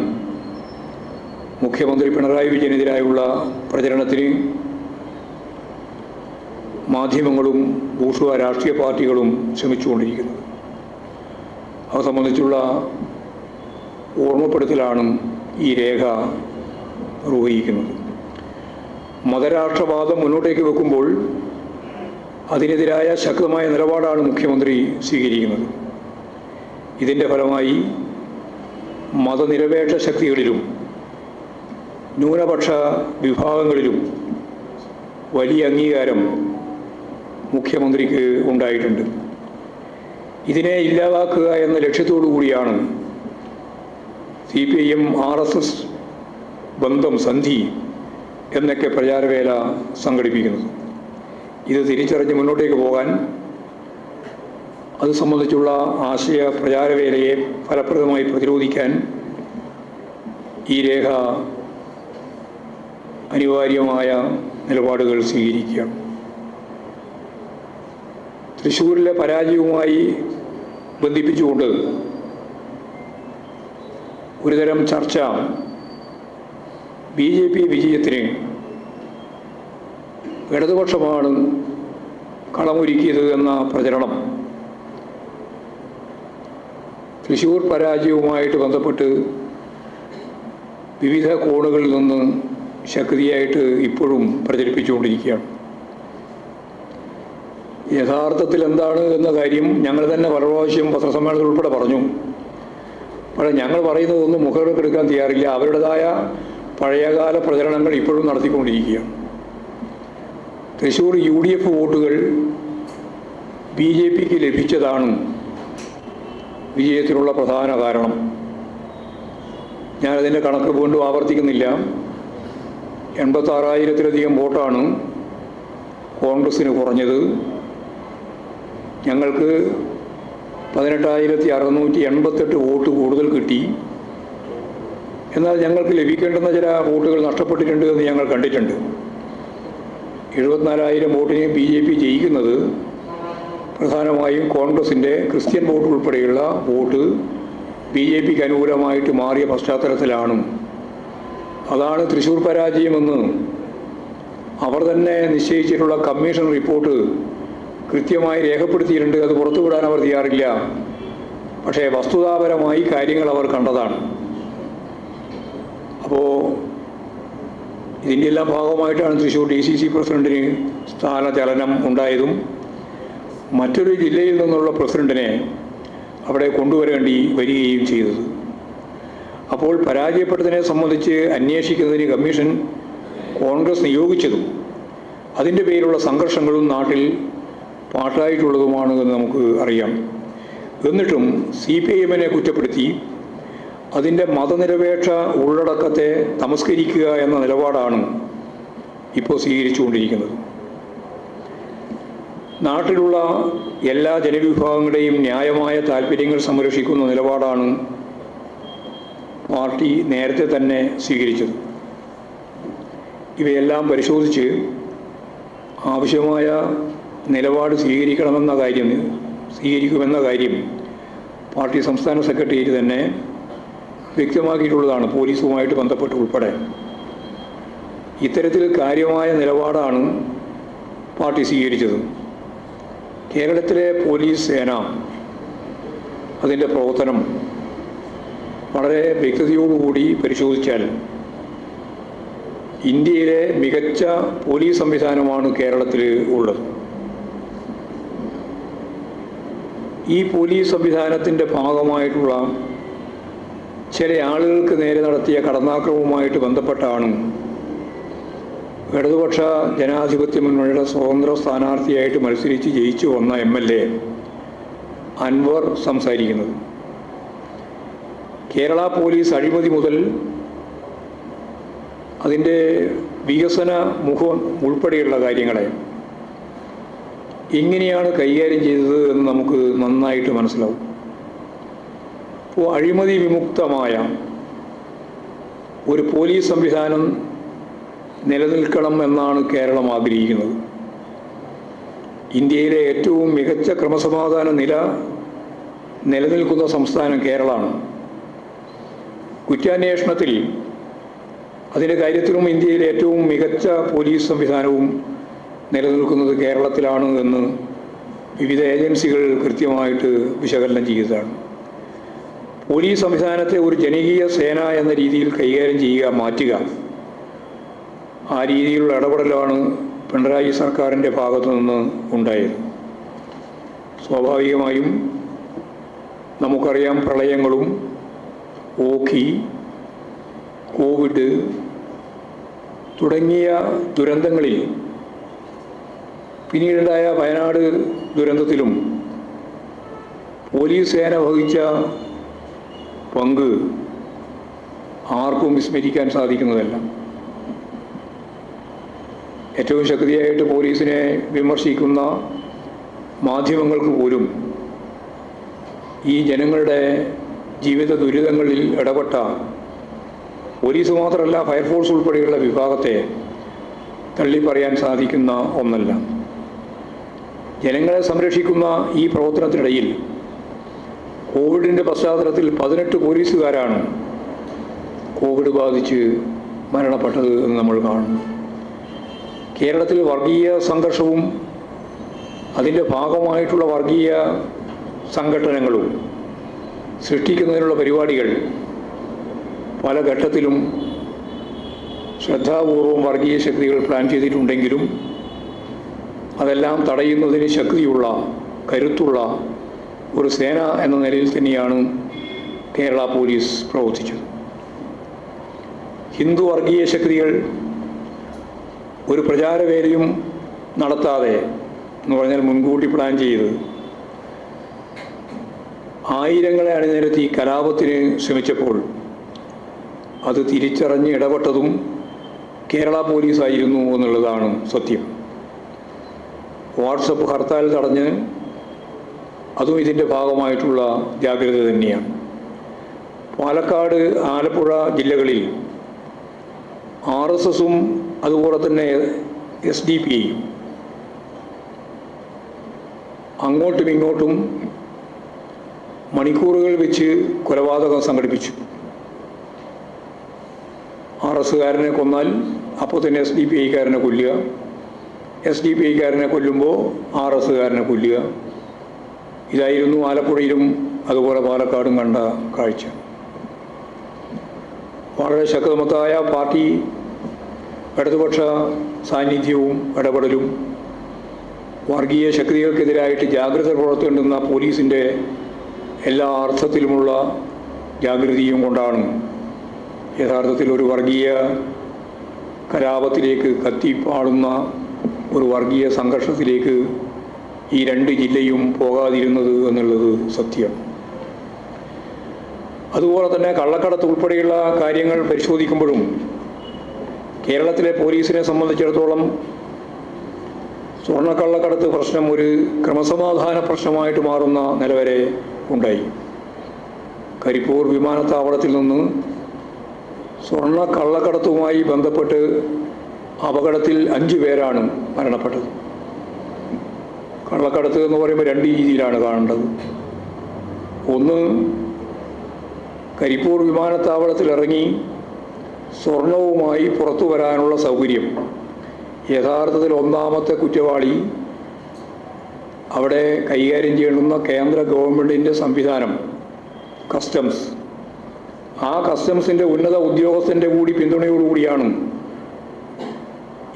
മുഖ്യമന്ത്രി പിണറായി വിജയനെതിരായുള്ള പ്രചരണത്തിന് മാധ്യമങ്ങളും ബൂർഷ്വാ രാഷ്ട്രീയ പാർട്ടികളും ശ്രമിച്ചുകൊണ്ടിരിക്കുന്നത്. അത് സംബന്ധിച്ചുള്ള ഓർമ്മപ്പെടുത്തലാണ് ഈ രേഖ നിർവഹിക്കുന്നത്. മതരാഷ്ട്രവാദം മുന്നോട്ടേക്ക് വെക്കുമ്പോൾ അതിനെതിരായ ശക്തമായ നിലപാടാണ് മുഖ്യമന്ത്രി സ്വീകരിക്കുന്നത്. ഇതിൻ്റെ ഫലമായി മതനിരപേക്ഷ ശക്തികളിലും ന്യൂനപക്ഷ വിഭാഗങ്ങളിലും വലിയ അംഗീകാരം മുഖ്യമന്ത്രിക്ക് ഉണ്ടായിട്ടുണ്ട്. ഇതിനെ ഇല്ലാതാക്കുക എന്ന ലക്ഷ്യത്തോടു കൂടിയാണ് CPIM RSS ബന്ധം സന്ധി എന്നൊക്കെ പ്രചാരവേല സംഘടിപ്പിക്കുന്നത്. ഇത് തിരിച്ചറിഞ്ഞ് മുന്നോട്ടേക്ക് പോകാൻ അത് സംബന്ധിച്ചുള്ള ആശയ പ്രചാരവേലയെ ഫലപ്രദമായി പ്രതിരോധിക്കാൻ ഈ രേഖ അനിവാര്യമായ നിലപാടുകൾ സ്വീകരിക്കുകയാണ്. തൃശ്ശൂരിലെ പരാജയവുമായി ബന്ധിപ്പിച്ചുകൊണ്ട് ഒരുതരം ചർച്ച BJP വിജയത്തിന് ഇടതുപക്ഷമാണ് കളമൊരുക്കിയത് എന്ന പ്രചരണം തൃശ്ശൂർ പരാജയവുമായിട്ട് ബന്ധപ്പെട്ട് വിവിധ കോണുകളിൽ നിന്ന് ശക്തിയായിട്ട് ഇപ്പോഴും പ്രചരിപ്പിച്ചുകൊണ്ടിരിക്കുകയാണ്. യഥാർത്ഥത്തിൽ എന്താണ് എന്ന കാര്യം ഞങ്ങൾ തന്നെ പല പ്രാവശ്യം പത്രസമ്മേളനത്തിൽ ഉൾപ്പെടെ പറഞ്ഞു. പക്ഷേ ഞങ്ങൾ പറയുന്നതൊന്നും മുഖവിലക്കെടുക്കാൻ തയ്യാറില്ല. അവരുടേതായ പഴയകാല പ്രചരണങ്ങൾ ഇപ്പോഴും നടത്തിക്കൊണ്ടിരിക്കുകയാണ്. തൃശ്ശൂർ UDF വോട്ടുകൾ BJPക്ക് ലഭിച്ചതാണ് വിജയത്തിനുള്ള പ്രധാന കാരണം. ഞാനതിൻ്റെ കണക്ക് വീണ്ടും ആവർത്തിക്കുന്നില്ല. 86,000-ലധികം വോട്ടാണ് കോൺഗ്രസ്സിന് കുറഞ്ഞത്. ഞങ്ങൾക്ക് 18,688 വോട്ട് കൂടുതൽ കിട്ടി. എന്നാൽ ഞങ്ങൾക്ക് ലഭിക്കേണ്ടുന്ന ചില വോട്ടുകൾ നഷ്ടപ്പെട്ടിട്ടുണ്ട് എന്ന് ഞങ്ങൾ കണ്ടിട്ടുണ്ട്. 74,000 വോട്ടിന് BJP ജയിക്കുന്നത് പ്രധാനമായും കോൺഗ്രസിൻ്റെ ക്രിസ്ത്യൻ വോട്ട് ഉൾപ്പെടെയുള്ള വോട്ട് BJPക്ക് അനുകൂലമായിട്ട് മാറിയ പശ്ചാത്തലത്തിലാണ്. അതാണ് തൃശ്ശൂർ പരാജയമെന്ന് അവർ തന്നെ നിശ്ചയിച്ചിട്ടുള്ള കമ്മീഷൻ റിപ്പോർട്ട് കൃത്യമായി രേഖപ്പെടുത്തിയിട്ടുണ്ട്. അത് പുറത്തുവിടാൻ അവർ തയ്യാറില്ല. പക്ഷേ വസ്തുതാപരമായി കാര്യങ്ങൾ അവർ കണ്ടതാണ്. അപ്പോൾ ഇതിൻ്റെ എല്ലാം ഭാഗമായിട്ടാണ് തൃശ്ശൂർ DCC പ്രസിഡന്റിന് സ്ഥാനചലനം ഉണ്ടായതും മറ്റൊരു ജില്ലയിൽ നിന്നുള്ള പ്രസിഡന്റിനെ അവിടെ കൊണ്ടുവരേണ്ടി വരികയും ചെയ്തത്. അപ്പോൾ പരാജയപ്പെട്ടതിനെ സംബന്ധിച്ച് അന്വേഷിക്കുന്നതിന് കമ്മീഷൻ കോൺഗ്രസ് നിയോഗിച്ചതും അതിൻ്റെ പേരിലുള്ള സംഘർഷങ്ങളും നാട്ടിൽ പാട്ടായിട്ടുള്ളതുമാണ് എന്ന് നമുക്ക് അറിയാം. എന്നിട്ടും CPIMനെ കുറ്റപ്പെടുത്തി അതിൻ്റെ മതനിരപേക്ഷ ഉള്ളടക്കത്തെ തമസ്കരിക്കുക എന്ന നിലപാടാണ് ഇപ്പോൾ സ്വീകരിച്ചുകൊണ്ടിരിക്കുന്നത്. നാട്ടിലുള്ള എല്ലാ ജനവിഭാഗങ്ങളുടെയും ന്യായമായ താൽപ്പര്യങ്ങൾ സംരക്ഷിക്കുന്ന നിലപാടാണ് പാർട്ടി നേരത്തെ തന്നെ സ്വീകരിച്ചത്. ഇവയെല്ലാം പരിശോധിച്ച് ആവശ്യമായ നിലപാട് സ്വീകരിക്കുമെന്ന കാര്യം പാർട്ടി സംസ്ഥാന സെക്രട്ടേറിയറ്റ് തന്നെ വ്യക്തമാക്കിയിട്ടുള്ളതാണ്. പോലീസുമായിട്ട് ബന്ധപ്പെട്ട് ഉൾപ്പെടെ ഇത്തരത്തിൽ കാര്യമായ നിലപാടാണ് പാർട്ടി സ്വീകരിച്ചത്. കേരളത്തിലെ പോലീസ് സേന അതിൻ്റെ പ്രവർത്തനം വളരെ വ്യക്തതയോടുകൂടി പരിശോധിച്ചാൽ ഇന്ത്യയിലെ മികച്ച പോലീസ് സംവിധാനമാണ് കേരളത്തിൽ ഉള്ളത്. ഈ പോലീസ് സംവിധാനത്തിൻ്റെ ഭാഗമായിട്ടുള്ള ചില ആളുകൾക്ക് നേരെ നടത്തിയ കടന്നാക്രമവുമായിട്ട് ബന്ധപ്പെട്ടാണ് ഇടതുപക്ഷ ജനാധിപത്യ മുന്നണിയുടെ സ്വതന്ത്ര സ്ഥാനാർത്ഥിയായിട്ട് മത്സരിച്ച് ജയിച്ചു വന്ന MLA അൻവർ സംസാരിക്കുന്നത്. കേരള പോലീസ് അഴിമതി മുതൽ അതിൻ്റെ വികസന മുഖം ഉൾപ്പെടെയുള്ള കാര്യങ്ങളെ എങ്ങനെയാണ് കൈകാര്യം ചെയ്തത് എന്ന് നമുക്ക് നന്നായിട്ട് മനസ്സിലാവും. അപ്പോൾ അഴിമതി വിമുക്തമായ ഒരു പോലീസ് സംവിധാനം നിലനിൽക്കണം എന്നാണ് കേരളം ആഗ്രഹിക്കുന്നത്. ഇന്ത്യയിലെ ഏറ്റവും മികച്ച ക്രമസമാധാന നിലനിൽക്കുന്ന സംസ്ഥാനം കേരളമാണ്. കുറ്റാന്വേഷണത്തിൽ അതിൻ്റെ കാര്യത്തിലും ഇന്ത്യയിലെ ഏറ്റവും മികച്ച പോലീസ് സംവിധാനവും നിലനിൽക്കുന്നത് കേരളത്തിലാണ് എന്ന് വിവിധ ഏജൻസികൾ കൃത്യമായിട്ട് വിശകലനം ചെയ്തതാണ്. പോലീസ് സംവിധാനത്തെ ഒരു ജനകീയ സേന എന്ന രീതിയിൽ കൈകാര്യം ചെയ്യുക, മാറ്റുക, ആ രീതിയിലുള്ള ഇടപെടലാണ് പിണറായി സർക്കാരിൻ്റെ ഭാഗത്തു നിന്ന് ഉണ്ടായത്. സ്വാഭാവികമായും നമുക്കറിയാം, പ്രളയങ്ങളും ഓഖി, കോവിഡ് തുടങ്ങിയ ദുരന്തങ്ങളിൽ, പിന്നീടുണ്ടായ വയനാട് ദുരന്തത്തിലും പോലീസ് സേന വഹിച്ച പങ്ക് ആർക്കും വിസ്മരിക്കാൻ സാധിക്കുന്നതല്ല. ഏറ്റവും ശക്തിയായിട്ട് പോലീസിനെ വിമർശിക്കുന്ന മാധ്യമങ്ങൾക്ക് പോലും ഈ ജനങ്ങളുടെ ജീവിത ദുരിതങ്ങളിൽ ഇടപെട്ട പോലീസ് മാത്രമല്ല, ഫയർഫോഴ്സ് ഉൾപ്പെടെയുള്ള വിഭാഗത്തെ തള്ളിപ്പറയാൻ സാധിക്കുന്ന ഒന്നല്ല. ജനങ്ങളെ സംരക്ഷിക്കുന്ന ഈ പ്രവർത്തനത്തിനിടയിൽ കോവിഡിൻ്റെ പശ്ചാത്തലത്തിൽ 18 പോലീസുകാരാണ് കോവിഡ് ബാധിച്ച് മരണപ്പെട്ടത് എന്ന് നമ്മൾ കാണുന്നു. കേരളത്തിൽ വർഗീയ സംഘർഷവും അതിൻ്റെ ഭാഗമായിട്ടുള്ള വർഗീയ സംഘടനകളും സൃഷ്ടിക്കുന്നതിനുള്ള പരിപാടികൾ പല ഘട്ടത്തിലും ശ്രദ്ധാപൂർവം വർഗീയ ശക്തികൾ പ്ലാൻ ചെയ്തിട്ടുണ്ടെങ്കിലും അതെല്ലാം തടയുന്നതിന് ശക്തിയുള്ള, കരുത്തുള്ള ഒരു സേന എന്ന നിലയിൽ തന്നെയാണ് കേരള പോലീസ് പ്രവർത്തിച്ചത്. ഹിന്ദു വർഗീയ ശക്തികൾ ഒരു പ്രചാരവേലയും നടത്താതെ, എന്ന് പറഞ്ഞാൽ മുൻകൂട്ടി പ്ലാൻ ചെയ്ത് ആയിരങ്ങളെ അണിനിരത്തി കലാപത്തിന് ശ്രമിച്ചപ്പോൾ അത് തിരിച്ചറിഞ്ഞ് ഇടപെട്ടതും കേരള പോലീസായിരുന്നു എന്നുള്ളതാണ് സത്യം. വാട്സപ്പ് ഹർത്താൽ തടഞ്ഞ് അതും ഇതിൻ്റെ ഭാഗമായിട്ടുള്ള ജാഗ്രത തന്നെയാണ്. പാലക്കാട്, ആലപ്പുഴ ജില്ലകളിൽ RSSും അതുപോലെ തന്നെ SDPIയും അങ്ങോട്ടും ഇങ്ങോട്ടും മണിക്കൂറുകൾ വെച്ച് കൊലപാതകം സംഘടിപ്പിച്ചു. RSകാരനെ കൊന്നാൽ അപ്പോൾ തന്നെ SDPIക്കാരനെ കൊല്ലുക, SDPIക്കാരനെ കൊല്ലുമ്പോൾ RSകാരനെ കൊല്ലുക. ഇതായിരുന്നു ആലപ്പുഴയിലും അതുപോലെ പാലക്കാടും കണ്ട കാഴ്ച. വളരെ ശക്തമത്തായ പാർട്ടി ഇടതുപക്ഷ സാന്നിധ്യവും ഇടപെടലും വർഗീയ ശക്തികൾക്കെതിരായിട്ട് ജാഗ്രത പുലർത്തേണ്ടുന്ന പോലീസിൻ്റെ എല്ലാ അർത്ഥത്തിലുമുള്ള ജാഗ്രതയും കൊണ്ടാണ് യഥാർത്ഥത്തിൽ ഒരു വർഗീയ കലാപത്തിലേക്ക് കത്തിപ്പാടുന്ന ഒരു വർഗീയ സംഘർഷത്തിലേക്ക് ഈ 2 ജില്ലയും പോകാതിരുന്നത് എന്നുള്ളത് സത്യം. അതുപോലെ തന്നെ കള്ളക്കടത്ത് ഉൾപ്പെടെയുള്ള കാര്യങ്ങൾ പരിശോധിക്കുമ്പോഴും കേരളത്തിലെ പോലീസിനെ സംബന്ധിച്ചിടത്തോളം സ്വർണ്ണക്കള്ളക്കടത്ത് പ്രശ്നം ഒരു ക്രമസമാധാന പ്രശ്നമായിട്ട് മാറുന്ന നില വരെ ഉണ്ടായി. കരിപ്പൂർ വിമാനത്താവളത്തിൽ നിന്ന് സ്വർണ്ണക്കള്ളക്കടത്തുമായി ബന്ധപ്പെട്ട് അപകടത്തിൽ 5 പേരാണ് മരണപ്പെട്ടത്. കള്ളക്കടത്ത് എന്ന് പറയുമ്പോൾ 2 രീതിയിലാണ് കാണേണ്ടത്. ഒന്ന്, കരിപ്പൂർ വിമാനത്താവളത്തിൽ ഇറങ്ങി സ്വർണവുമായി പുറത്തു വരാനുള്ള സൗകര്യം യഥാർത്ഥത്തിൽ ഒന്നാമത്തെ കുറ്റവാളി അവിടെ കൈകാര്യം ചെയ്യേണ്ടുന്ന കേന്ദ്ര ഗവൺമെൻറ്റിൻ്റെ സംവിധാനം കസ്റ്റംസ്, ആ കസ്റ്റംസിൻ്റെ ഉന്നത ഉദ്യോഗസ്ഥൻ്റെ കൂടി പിന്തുണയോടുകൂടിയാണ്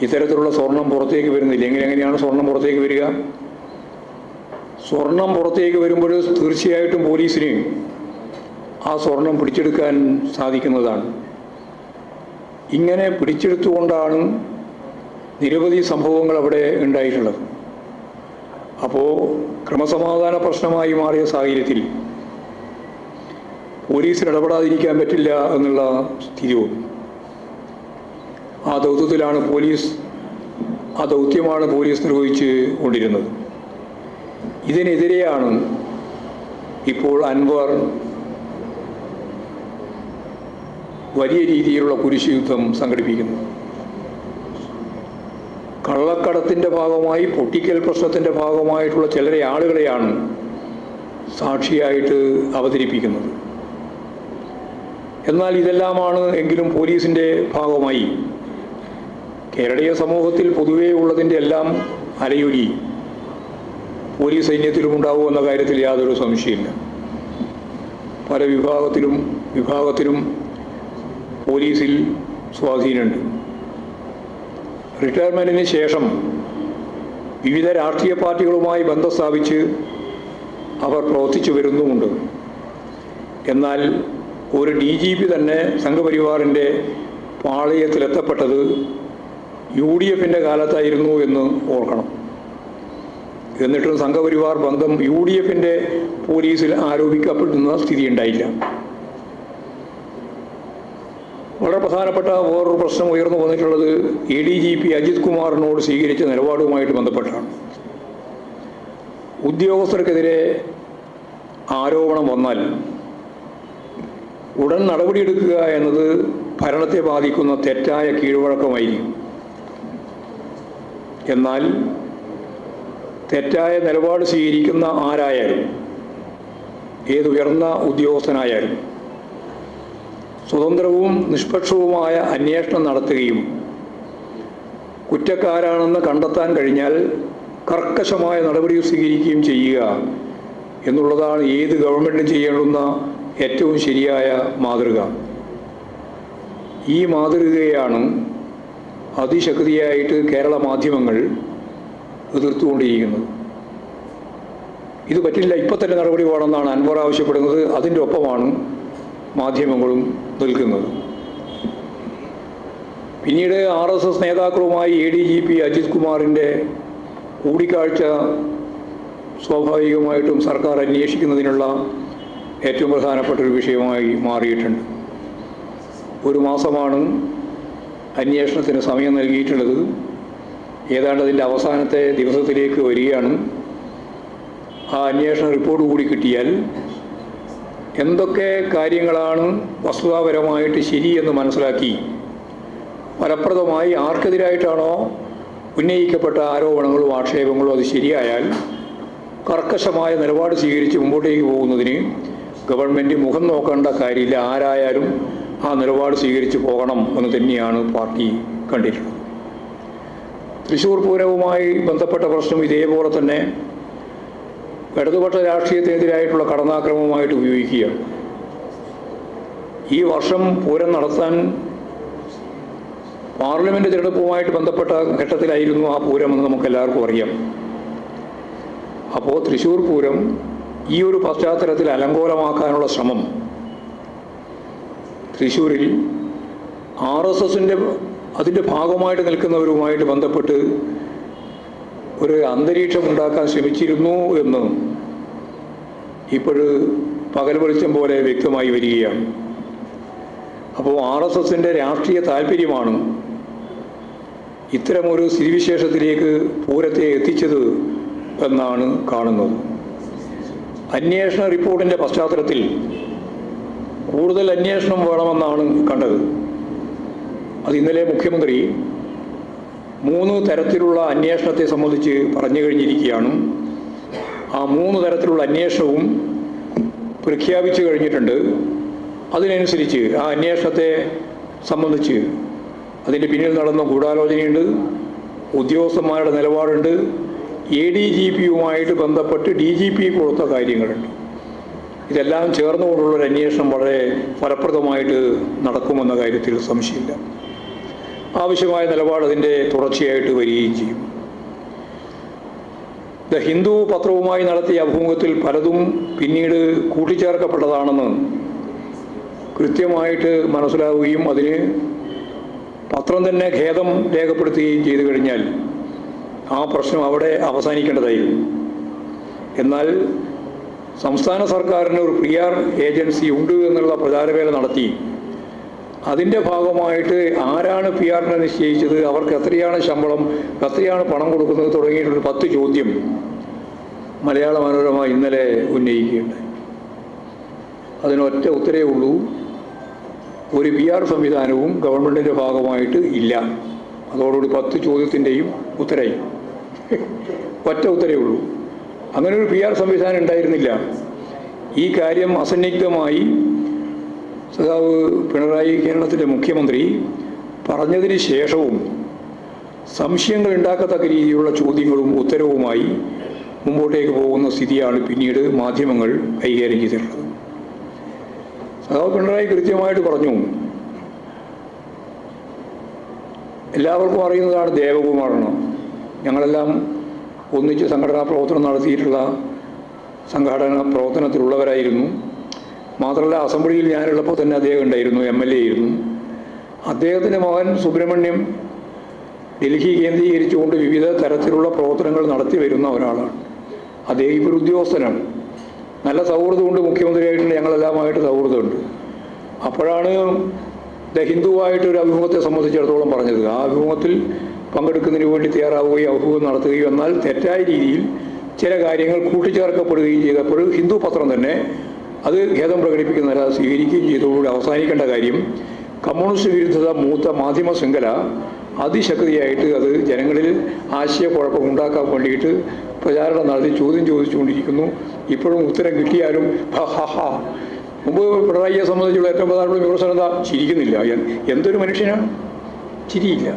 ഇത്തരത്തിലുള്ള സ്വർണം പുറത്തേക്ക് വരുന്നില്ല. എങ്ങനെയാണ് സ്വർണം പുറത്തേക്ക് വരിക? സ്വർണം പുറത്തേക്ക് വരുമ്പോൾ തീർച്ചയായിട്ടും പോലീസിന് ആ സ്വർണം പിടിച്ചെടുക്കാൻ സാധിക്കുന്നതാണ്. ഇങ്ങനെ പിടിച്ചെടുത്തുകൊണ്ടാണ് നിരവധി സംഭവങ്ങൾ അവിടെ ഉണ്ടായിട്ടുള്ളത്. അപ്പോൾ ക്രമസമാധാന പ്രശ്നമായി മാറിയ സാഹചര്യത്തിൽ പോലീസിന് ഇടപെടാതിരിക്കാൻ പറ്റില്ല എന്നുള്ള സ്ഥിതി വന്നു. ആ ദൗത്യത്തിലാണ് ആ ദൗത്യമാണ് പോലീസ് നിർവഹിച്ച് കൊണ്ടിരുന്നത്. ഇതിനെതിരെയാണ് ഇപ്പോൾ അൻവർ വലിയ രീതിയിലുള്ള കുരിശുയുദ്ധം സംഘടിപ്പിക്കുന്നത്. കള്ളക്കടത്തിൻ്റെ ഭാഗമായി, പൊട്ടിക്കൽ പ്രശ്നത്തിൻ്റെ ഭാഗമായിട്ടുള്ള ചിലരെ ആളുകളെയാണ് സാക്ഷിയായിട്ട് അവതരിപ്പിക്കുന്നത്. എന്നാൽ ഇതെല്ലാമാണ് എങ്കിലും പോലീസിൻ്റെ ഭാഗമായി കേരളീയ സമൂഹത്തിൽ പൊതുവേ ഉള്ളതിൻ്റെ എല്ലാം അലയൊലി പോലീസ് സൈന്യത്തിലും ഉണ്ടാവുമെന്ന കാര്യത്തിൽ യാതൊരു സംശയമില്ല. പല വിഭാഗത്തിലും പോലീസിൽ സ്വാധീനമുണ്ട്. റിട്ടയർമെൻറ്റിന് ശേഷം വിവിധ രാഷ്ട്രീയ പാർട്ടികളുമായി ബന്ധം സ്ഥാപിച്ച് അവർ പ്രവർത്തിച്ചു വരുന്നുമുണ്ട്. എന്നാൽ ഒരു DGP തന്നെ സംഘപരിവാറിൻ്റെ പാളയത്തിലെത്തപ്പെട്ടത് UDFൻ്റെ കാലത്തായിരുന്നു എന്ന് ഓർക്കണം. എന്നിട്ടും സംഘപരിവാർ ബന്ധം UDFൻ്റെ പോലീസിൽ ആരോപിക്കപ്പെടുന്ന സ്ഥിതി ഉണ്ടായില്ല. വളരെ പ്രധാനപ്പെട്ട വേറൊരു പ്രശ്നം ഉയർന്നു വന്നിട്ടുള്ളത് ADGP അജിത് കുമാറിനോട് സ്വീകരിച്ച നിലപാടുമായിട്ട് ബന്ധപ്പെട്ടാണ്. ഉദ്യോഗസ്ഥർക്കെതിരെ ആരോപണം വന്നാൽ ഉടൻ നടപടിയെടുക്കുക എന്നത് ഭരണത്തെ ബാധിക്കുന്ന തെറ്റായ കീഴ്വഴക്കമായിരിക്കും. എന്നാൽ തെറ്റായ നിലപാട് സ്വീകരിക്കുന്ന ആരായാലും, ഏതുയർന്ന ഉദ്യോഗസ്ഥനായാലും സ്വതന്ത്രവും നിഷ്പക്ഷവുമായ അന്വേഷണം നടത്തുകയും കുറ്റക്കാരാണെന്ന് കണ്ടെത്താൻ കഴിഞ്ഞാൽ കർക്കശമായ നടപടി സ്വീകരിക്കുകയും ചെയ്യുക എന്നുള്ളതാണ് ഏത് ഗവൺമെൻറ്റും ചെയ്യേണ്ടുന്ന ഏറ്റവും ശരിയായ മാതൃക. ഈ മാതൃകയാണ് അതിശക്തിയായിട്ട് കേരള മാധ്യമങ്ങൾ എതിർത്തുകൊണ്ടിരിക്കുന്നത്. ഇത് പറ്റില്ല, ഇപ്പം തന്നെ നടപടി വേണമെന്നാണ് അൻവർ ആവശ്യപ്പെടുന്നത്. അതിൻ്റെ ഒപ്പമാണ് മാധ്യമങ്ങളും നിൽക്കുന്നത്. പിന്നീട് RSS നേതാക്കളുമായി ADGP അജിത് കുമാറിൻ്റെ കൂടിക്കാഴ്ച സ്വാഭാവികമായിട്ടും സർക്കാർ അന്വേഷിക്കുന്നതിനുള്ള ഏറ്റവും പ്രധാനപ്പെട്ട ഒരു വിഷയമായി മാറിയിട്ടുണ്ട്. 1 മാസമാണ് അന്വേഷണത്തിന് സമയം നൽകിയിട്ടുള്ളത്. ഏതാണ്ട് അതിൻ്റെ അവസാനത്തെ ദിവസത്തിലേക്ക് വരികയാണ്. ആ അന്വേഷണ റിപ്പോർട്ട് കൂടി കിട്ടിയാൽ എന്തൊക്കെ കാര്യങ്ങളാണ് വസ്തുതാപരമായിട്ട് ശരിയെന്ന് മനസ്സിലാക്കി ഫലപ്രദമായി ആർക്കെതിരായിട്ടാണോ ഉന്നയിക്കപ്പെട്ട ആരോപണങ്ങളും ആക്ഷേപങ്ങളും അത് ശരിയായാൽ കർക്കശമായ നിലപാട് സ്വീകരിച്ച് മുമ്പോട്ടേക്ക് പോകുന്നതിന് ഗവൺമെൻറ് മുഖം നോക്കേണ്ട കാര്യമില്ല. ആരായാലും ആ നിലപാട് സ്വീകരിച്ച് പോകണം എന്ന് തന്നെയാണ് പാർട്ടി കണ്ടിട്ടുള്ളത്. തൃശ്ശൂർ പൂരവുമായി ബന്ധപ്പെട്ട പ്രശ്നം ഇതേപോലെ തന്നെ ഇടതുപക്ഷ രാഷ്ട്രീയത്തിനെതിരായിട്ടുള്ള കടന്നാക്രമണമായിട്ട് ഉപയോഗിക്കുകയാണ്. ഈ വർഷം പൂരം നടത്താൻ പാർലമെൻറ്റ് തിരഞ്ഞെടുപ്പുമായിട്ട് ബന്ധപ്പെട്ട ഘട്ടത്തിലായിരുന്നു ആ പൂരമെന്ന് നമുക്കെല്ലാവർക്കും അറിയാം. അപ്പോൾ തൃശ്ശൂർ പൂരം ഈ ഒരു പശ്ചാത്തലത്തിൽ അലങ്കോലമാക്കാനുള്ള ശ്രമം തൃശ്ശൂരിൽ RSSൻ്റെ അതിൻ്റെ ഭാഗമായിട്ട് നിൽക്കുന്നവരുമായിട്ട് ബന്ധപ്പെട്ട് ഒരു അന്തരീക്ഷം ഉണ്ടാക്കാൻ ശ്രമിച്ചിരുന്നു എന്ന് ഇപ്പോഴ് പകൽ വെളിച്ചം പോലെ വ്യക്തമായി വരികയാണ്. അപ്പോൾ RSSൻ്റെ രാഷ്ട്രീയ താല്പര്യമാണ് ഇത്തരമൊരു സ്ഥിതിവിശേഷത്തിലേക്ക് പൂരത്തെ എത്തിച്ചത് എന്നാണ് കാണുന്നത്. അന്വേഷണ റിപ്പോർട്ടിൻ്റെ പശ്ചാത്തലത്തിൽ കൂടുതൽ അന്വേഷണം വേണമെന്നാണ് കണ്ടത്. അത് ഇന്നലെ മുഖ്യമന്ത്രി 3 തരത്തിലുള്ള അന്വേഷണത്തെ സംബന്ധിച്ച് പറഞ്ഞു കഴിഞ്ഞിരിക്കുകയാണ്. ആ 3 തരത്തിലുള്ള അന്വേഷണവും പ്രഖ്യാപിച്ചു കഴിഞ്ഞിട്ടുണ്ട്. അതിനനുസരിച്ച് ആ അന്വേഷണത്തെ സംബന്ധിച്ച് അതിൻ്റെ പിന്നിൽ നടന്ന ഗൂഢാലോചനയുണ്ട്, ഉദ്യോഗസ്ഥന്മാരുടെ നിലപാടുണ്ട്, ADGPയുമായിട്ട് ബന്ധപ്പെട്ട് DGP കൊടുത്ത കാര്യങ്ങളുണ്ട്. ഇതെല്ലാം ചേർന്നുകൊണ്ടുള്ളൊരു അന്വേഷണം വളരെ ഫലപ്രദമായിട്ട് നടക്കുമെന്ന കാര്യത്തിൽ സംശയമില്ല. ആവശ്യമായ നിലപാട് അതിൻ്റെ തുടർച്ചയായിട്ട് വരികയും ചെയ്യും. ദ ഹിന്ദു പത്രവുമായി നടത്തിയ അഭിമുഖത്തിൽ പലതും പിന്നീട് കൂട്ടിച്ചേർക്കപ്പെട്ടതാണെന്ന് കൃത്യമായിട്ട് മനസ്സിലാവുകയും അതിന് പത്രം തന്നെ ഖേദം രേഖപ്പെടുത്തുകയും ചെയ്തു കഴിഞ്ഞാൽ ആ പ്രശ്നം അവിടെ അവസാനിക്കേണ്ടതായിരുന്നു. എന്നാൽ സംസ്ഥാന സർക്കാരിന് ഒരു PR ഏജൻസി ഉണ്ട് എന്നുള്ള പ്രചാരവേല നടത്തി അതിൻ്റെ ഭാഗമായിട്ട് ആരാണ് PR-നെ നിശ്ചയിച്ചത്, അവർക്ക് എത്രയാണ് ശമ്പളം, എത്രയാണ് പണം കൊടുക്കുന്നത് തുടങ്ങിയിട്ടുള്ള 10 ചോദ്യം മലയാള മനോരമ ഇന്നലെ ഉന്നയിക്കുകയുണ്ടായി. അതിനൊറ്റ ഉത്തരവേ ഉള്ളൂ, ഒരു PR സംവിധാനവും ഗവൺമെൻറ്റിൻ്റെ ഭാഗമായിട്ട് ഇല്ല. അതോടുകൂടി 10 ചോദ്യത്തിൻ്റെയും ഉത്തരവായി ഒറ്റ ഉത്തരവേ ഉള്ളൂ. അങ്ങനെ ഒരു PR സംവിധാനം ഉണ്ടായിരുന്നില്ല. ഈ കാര്യം അസന്നിഗ്ധമായി സഖാവ് പിണറായി കേരളത്തിലെ മുഖ്യമന്ത്രി പറഞ്ഞതിന് ശേഷവും സംശയങ്ങൾ ഉണ്ടാക്കത്തക്ക രീതിയിലുള്ള ചോദ്യങ്ങളും ഉത്തരവുമായി മുമ്പോട്ടേക്ക് പോകുന്ന സ്ഥിതിയാണ് പിന്നീട് മാധ്യമങ്ങൾ കൈകാര്യം ചെയ്തിട്ടുള്ളത്. സഖാവ് പിണറായി കൃത്യമായിട്ട് പറഞ്ഞു, എല്ലാവർക്കും അറിയുന്നതാണ് ദേവകുമാറെന്ന്. ഞങ്ങളെല്ലാം ഒന്നിച്ച് സംഘടനാ പ്രവർത്തനം നടത്തിയിട്ടുള്ള സംഘടനാ പ്രവർത്തനത്തിലുള്ളവരായിരുന്നു. മാത്രമല്ല, അസംബ്ലിയിൽ ഞാനുള്ളപ്പോൾ തന്നെ അദ്ദേഹം ഉണ്ടായിരുന്നു, MLA ആയിരുന്നു. അദ്ദേഹത്തിൻ്റെ മകൻ സുബ്രഹ്മണ്യം ഡൽഹി കേന്ദ്രീകരിച്ചുകൊണ്ട് വിവിധ തരത്തിലുള്ള പ്രവർത്തനങ്ങൾ നടത്തി വരുന്ന ഒരാളാണ്. അദ്ദേഹം ഇപ്പോൾ ഉദ്യോഗസ്ഥനാണ്. നല്ല സൗഹൃദമുണ്ട്, മുഖ്യമന്ത്രിയായിട്ടുണ്ട്, ഞങ്ങളെല്ലാമായിട്ട് സൗഹൃദമുണ്ട്. അപ്പോഴാണ് ദ ഹിന്ദുവായിട്ടൊരു അഭിമുഖത്തെ സംബന്ധിച്ചിടത്തോളം പറഞ്ഞത്. ആ അഭിമുഖത്തിൽ പങ്കെടുക്കുന്നതിന് വേണ്ടി തയ്യാറാവുകയും അഭിമുഖം നടത്തുകയും എന്നാൽ തെറ്റായ രീതിയിൽ ചില കാര്യങ്ങൾ കൂട്ടിച്ചേർക്കപ്പെടുകയും ചെയ്തപ്പോൾ ഹിന്ദു പത്രം തന്നെ അത് ഖേദം പ്രകടിപ്പിക്കുന്നതല്ല സ്വീകരിക്കുകയും ചെയ്തതോടുകൂടി അവസാനിക്കേണ്ട കാര്യം കമ്മ്യൂണിസ്റ്റ് വിരുദ്ധത മൂത്ത മാധ്യമ ശൃംഖല അതിശക്തിയായിട്ട് അത് ജനങ്ങളിൽ ആശയക്കുഴപ്പം ഉണ്ടാക്കാൻ വേണ്ടിയിട്ട് പ്രചാരണം നടത്തി ചോദ്യം ചോദിച്ചുകൊണ്ടിരിക്കുന്നു. ഇപ്പോഴും ഉത്തരം കിട്ടിയാലും മുമ്പ് പിണറായിയെ സംബന്ധിച്ചുള്ള ഏറ്റവും പ്രധാനപ്പെട്ട വിമർശനം എന്താ? ചിരിക്കുന്നില്ല. എന്തൊരു മനുഷ്യനാണ്, ചിരിയില്ല.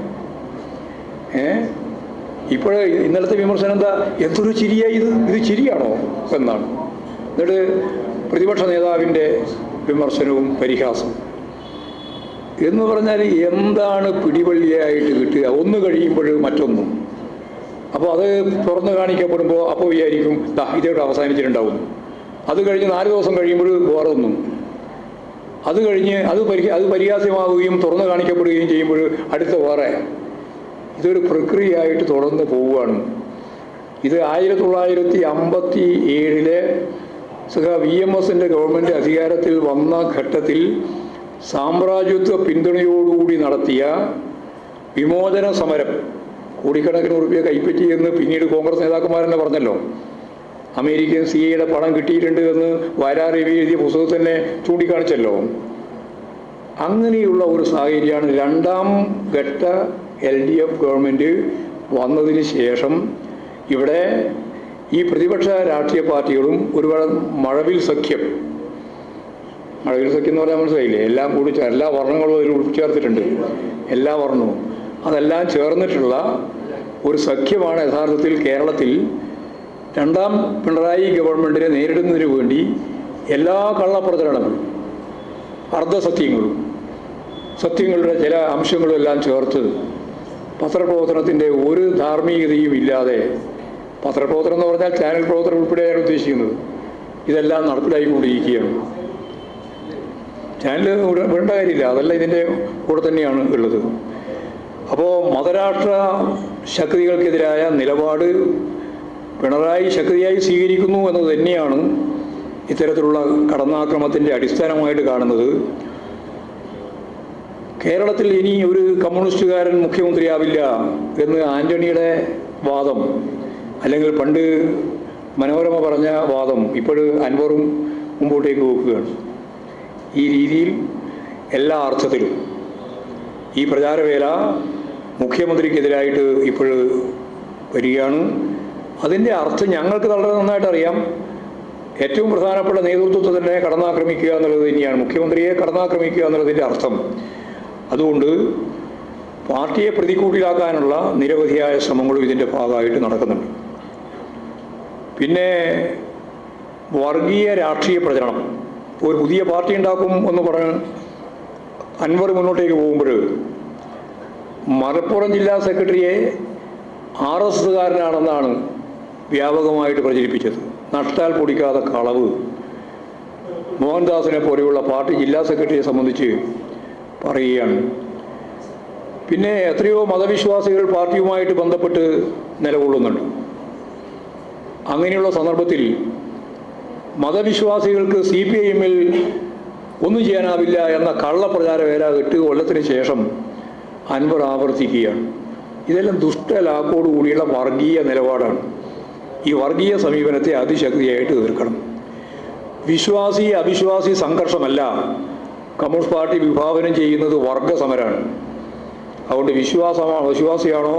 ഇപ്പോഴേ ഇന്നലത്തെ വിമർശനം എന്താ? എന്തൊരു ചിരിയായി ഇത് ചിരിയാണോ എന്നാണ്. എന്നിട്ട് പ്രതിപക്ഷ നേതാവിൻ്റെ വിമർശനവും പരിഹാസവും എന്ന് പറഞ്ഞാൽ എന്താണ് പിടിവള്ളിയായിട്ട് കിട്ടുക? ഒന്ന് കഴിയുമ്പോൾ മറ്റൊന്നും. അപ്പോൾ അത് തുറന്നു കാണിക്കപ്പെടുമ്പോൾ അപ്പോൾ വിചാരിക്കും ഇതോടെ അവസാനിച്ചിട്ടുണ്ടാവും. അത് കഴിഞ്ഞ് 4 ദിവസം കഴിയുമ്പോൾ വേറൊന്നും. അത് കഴിഞ്ഞ് അത് പരിഹാസ്യമാവുകയും തുറന്നു കാണിക്കപ്പെടുകയും ചെയ്യുമ്പോൾ അടുത്ത വേറെ. ഇതൊരു പ്രക്രിയയായിട്ട് തുടർന്ന് പോവുകയാണ്. ഇത് 1957 VMSൻ്റെ ഗവൺമെൻറ് അധികാരത്തിൽ വന്ന ഘട്ടത്തിൽ സാമ്രാജ്യത്വ പിന്തുണയോടുകൂടി നടത്തിയ വിമോചന സമരം കോടിക്കണക്കിന് രൂപ കൈപ്പറ്റി എന്ന് പിന്നീട് കോൺഗ്രസ് നേതാക്കന്മാരെന്നെ പറഞ്ഞല്ലോ. അമേരിക്കൻ CIA പണം കിട്ടിയിട്ടുണ്ട് എന്ന് വയലാർ രവി എഴുതിയ പുസ്തകത്തിൽ തന്നെ ചൂണ്ടിക്കാണിച്ചല്ലോ. അങ്ങനെയുള്ള ഒരു സാഹചര്യമാണ് 2ാം ഘട്ട LDF ഗവൺമെൻറ് വന്നതിന് ശേഷം ഇവിടെ ഈ പ്രതിപക്ഷ രാഷ്ട്രീയ പാർട്ടികളും ഒരുപാട് മഴവിൽ സഖ്യം എന്ന് പറഞ്ഞാൽ മനസ്സിലായില്ലേ? എല്ലാം കൂടി എല്ലാ വർണ്ണങ്ങളും അതിൽ ഉൾച്ചേർത്തിട്ടുണ്ട്. എല്ലാ വർണ്ണവും അതെല്ലാം ചേർന്നിട്ടുള്ള ഒരു സഖ്യമാണ് യഥാർത്ഥത്തിൽ കേരളത്തിൽ 2ാം പിണറായി ഗവൺമെൻറ്റിനെ നേരിടുന്നതിന് വേണ്ടി എല്ലാ കള്ളപ്രചരണങ്ങളും അർദ്ധസത്യങ്ങളും സത്യങ്ങളുടെ ചില അംശങ്ങളും എല്ലാം ചേർത്ത് പത്രപ്രവർത്തനത്തിൻ്റെ ഒരു ധാർമ്മികതയും ഇല്ലാതെ, പത്രപ്രവർത്തനം എന്ന് പറഞ്ഞാൽ ചാനൽ പ്രവർത്തനം ഉൾപ്പെടെയാണ് ഉദ്ദേശിക്കുന്നത്, ഇതെല്ലാം നടപ്പിലായിക്കൊണ്ടിരിക്കുകയാണ്. ചാനൽ വേണ്ട കാര്യമില്ല, അതെല്ലാം ഇതിൻ്റെ കൂടെ തന്നെയാണ് ഉള്ളത്. അപ്പോൾ മതരാഷ്ട്ര ശക്തികൾക്കെതിരായ നിലപാട് പിണറായി ശക്തിയായി സ്വീകരിക്കുന്നു എന്നത് തന്നെയാണ് ഇത്തരത്തിലുള്ള കടന്നാക്രമണത്തിൻ്റെ അടിസ്ഥാനമായിട്ട് കാണുന്നത്. കേരളത്തിൽ ഇനി ഒരു കമ്മ്യൂണിസ്റ്റുകാരൻ മുഖ്യമന്ത്രിയാവില്ല എന്ന് ആന്റണിയുടെ വാദം, അല്ലെങ്കിൽ പണ്ട് മനോരമ പറഞ്ഞ വാദം ഇപ്പോഴും അൻവറും മുമ്പോട്ടേക്ക് വെക്കുകയാണ്. ഈ രീതിയിൽ എല്ലാ അർത്ഥത്തിലും ഈ പ്രചാരവേല മുഖ്യമന്ത്രിക്കെതിരായിട്ട് ഇപ്പോൾ വരികയാണ്. അതിൻ്റെ അർത്ഥം ഞങ്ങൾക്ക് വളരെ നന്നായിട്ട് അറിയാം. ഏറ്റവും പ്രധാനപ്പെട്ട നേതൃത്വത്തെ തന്നെ കടന്നാക്രമിക്കുക എന്നുള്ളത് തന്നെയാണ്, മുഖ്യമന്ത്രിയെ കടന്നാക്രമിക്കുക എന്നുള്ളതിൻ്റെ അർത്ഥം. അതുകൊണ്ട് പാർട്ടിയെ പ്രതികൂട്ടിലാക്കാനുള്ള നിരവധിയായ ശ്രമങ്ങളും ഇതിൻ്റെ ഭാഗമായിട്ട് നടക്കുന്നുണ്ട്. പിന്നെ വർഗീയ രാഷ്ട്രീയ പ്രചരണം, ഒരു പുതിയ പാർട്ടി ഉണ്ടാക്കും എന്ന് പറഞ്ഞ് അൻവർ മുന്നോട്ടേക്ക് പോകുമ്പോൾ മലപ്പുറം ജില്ലാ സെക്രട്ടറിയെ RSSകാരനാണെന്നാണ് വ്യാപകമായിട്ട് പ്രചരിപ്പിച്ചത്. നഷ്ടാൽ പൊടിക്കാത്ത കളവ് മോഹൻദാസിനെ പോലെയുള്ള പാർട്ടി ജില്ലാ സെക്രട്ടറിയെ സംബന്ധിച്ച് പറയുകയാണ്. പിന്നെ എത്രയോ മതവിശ്വാസികൾ പാർട്ടിയുമായിട്ട് ബന്ധപ്പെട്ട് നിലകൊള്ളുന്നുണ്ട്. അങ്ങനെയുള്ള സന്ദർഭത്തിൽ മതവിശ്വാസികൾക്ക് CPIM-ൽ ഒന്നും ചെയ്യാനാവില്ല എന്ന കള്ളപ്രചാരവേല 8 കൊല്ലത്തിന് ശേഷം അൻവർ ആവർത്തിക്കുകയാണ്. ഇതെല്ലാം ദുഷ്ടലാക്കോടുകൂടിയുള്ള വർഗീയ നിലപാടാണ്. ഈ വർഗീയ സമീപനത്തെ അതിശക്തിയായിട്ട് എതിർക്കണം. വിശ്വാസി അവിശ്വാസി സംഘർഷമല്ല കമ്മ്യൂണിസ്റ്റ് പാർട്ടി വിഭാവനം ചെയ്യുന്നത്, വർഗസമരമാണ്. അതുകൊണ്ട് വിശ്വാസിയാണോ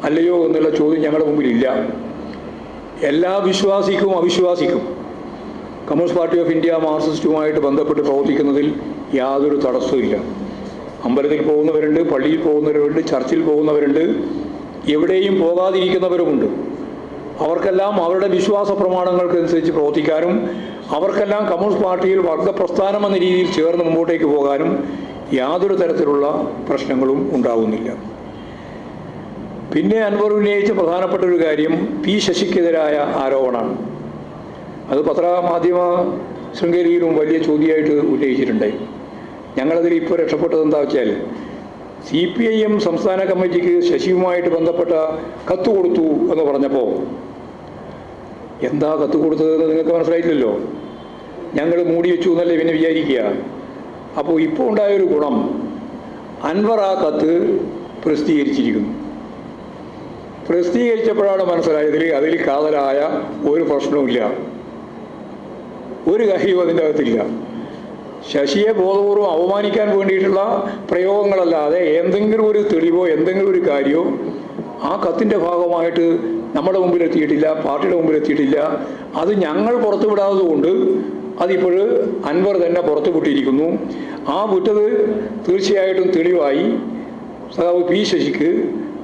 അല്ലയോ എന്നുള്ള ചോദ്യം ഞങ്ങളുടെ മുമ്പിലില്ല. എല്ലാ വിശ്വാസിക്കും അവിശ്വാസിക്കും കമ്മ്യൂണിസ്റ്റ് പാർട്ടി ഓഫ് ഇന്ത്യ മാർക്സിസ്റ്റുമായിട്ട് ബന്ധപ്പെട്ട് പ്രവർത്തിക്കുന്നതിൽ യാതൊരു തടസ്സവുമില്ല. അമ്പലത്തിൽ പോകുന്നവരുണ്ട്, പള്ളിയിൽ പോകുന്നവരുണ്ട്, ചർച്ചിൽ പോകുന്നവരുണ്ട്, എവിടെയും പോകാതിരിക്കുന്നവരുമുണ്ട്. അവർക്കെല്ലാം അവരുടെ വിശ്വാസ പ്രമാണങ്ങൾക്കനുസരിച്ച് പ്രവർത്തിക്കാനും അവർക്കെല്ലാം കമ്മ്യൂണിസ്റ്റ് പാർട്ടിയിൽ വർഗപ്രസ്ഥാനം എന്ന രീതിയിൽ ചേർന്ന് മുമ്പോട്ടേക്ക് പോകാനും യാതൊരു തരത്തിലുള്ള പ്രശ്നങ്ങളും ഉണ്ടാവുന്നില്ല. പിന്നെ അൻവർ ഉന്നയിച്ച പ്രധാനപ്പെട്ട ഒരു കാര്യം P. ശശിക്കെതിരായ ആരോപണമാണ്. അത് പത്രമാധ്യമ ശൃംഖലയിലും വലിയ ചോദ്യമായിട്ട് ഉന്നയിച്ചിട്ടുണ്ടായി. ഞങ്ങളതിൽ ഇപ്പോൾ രക്ഷപ്പെട്ടത് എന്താ വെച്ചാൽ, CPIM സംസ്ഥാന കമ്മിറ്റിക്ക് ശശിയുമായിട്ട് ബന്ധപ്പെട്ട കത്ത് കൊടുത്തു എന്ന് പറഞ്ഞപ്പോൾ എന്താ കത്ത് കൊടുത്തതെന്ന് നിങ്ങൾക്ക് മനസ്സിലായിട്ടില്ലല്ലോ. ഞങ്ങൾ മൂടി വെച്ചു എന്നല്ലേ പിന്നെ വിചാരിക്കുക. അപ്പോൾ ഇപ്പോൾ ഉണ്ടായൊരു ഗുണം, അൻവർ ആ കത്ത് പ്രസിദ്ധീകരിച്ചിരിക്കുന്നു. പ്രസിദ്ധീകരിച്ചപ്പോഴാണ് മനസ്സിലായതിൽ അതിൽ കാതലായ ഒരു പ്രശ്നവുമില്ല, ഒരു കാര്യവും അതിൻ്റെ അകത്തില്ല. ശശിയെ ബോധപൂർവം അവമാനിക്കാൻ വേണ്ടിയിട്ടുള്ള പ്രയോഗങ്ങളല്ലാതെ എന്തെങ്കിലും ഒരു തെളിവോ എന്തെങ്കിലും ഒരു കാര്യമോ ആ കത്തിൻ്റെ ഭാഗമായിട്ട് നമ്മുടെ മുമ്പിൽ എത്തിയിട്ടില്ല, പാർട്ടിയുടെ മുമ്പിൽ എത്തിയിട്ടില്ല. അത് ഞങ്ങൾ പുറത്തു വിടാത്തത് കൊണ്ട് അതിപ്പോൾ അൻവർ തന്നെ പുറത്തു വിട്ടിരിക്കുന്നു. ആ വിട്ടത് തീർച്ചയായിട്ടും തെളിവായി സഖാവ് P. ശശിക്ക്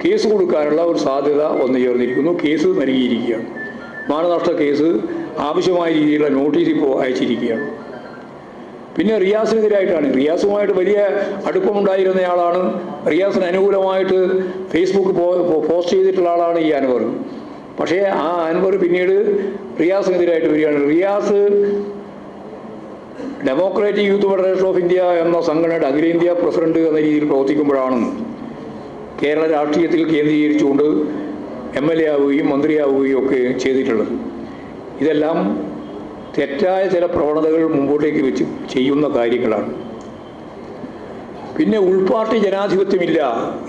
കേസ് കൊടുക്കാനുള്ള ഒരു സാധ്യത വന്നു ചേർന്നിരിക്കുന്നു. കേസ് നൽകിയിരിക്കുകയാണ്. മാനനഷ്ട കേസ് ആവശ്യമായ രീതിയിലുള്ള നോട്ടീസ് ഇപ്പോൾ അയച്ചിരിക്കുകയാണ്. പിന്നെ റിയാസിനെതിരായിട്ടാണ്. റിയാസുമായിട്ട് വലിയ അടുപ്പമുണ്ടായിരുന്നയാളാണ്. റിയാസിന് അനുകൂലമായിട്ട് ഫേസ്ബുക്ക് പോസ്റ്റ് ചെയ്തിട്ടുള്ള ആളാണ് ഈ അൻവർ. പക്ഷേ ആ അൻവർ പിന്നീട് റിയാസിനെതിരായിട്ട് വരികയാണ്. Riyas democratic youth federation of India എന്ന സംഘടനയുടെ അഖിലേന്ത്യാ പ്രസിഡന്റ് എന്ന രീതിയിൽ പ്രവർത്തിക്കുമ്പോഴാണ് കേരള രാഷ്ട്രീയത്തിൽ കേന്ദ്രീകരിച്ചുകൊണ്ട് MLA ആവുകയും മന്ത്രിയാവുകയും ഒക്കെ ചെയ്തിട്ടുള്ളത്. ഇതെല്ലാം തെറ്റായ ചില പ്രവണതകൾ മുമ്പോട്ടേക്ക് വെച്ച് ചെയ്യുന്ന കാര്യങ്ങളാണ്. പിന്നെ ഉൾപാർട്ടി ജനാധിപത്യമില്ല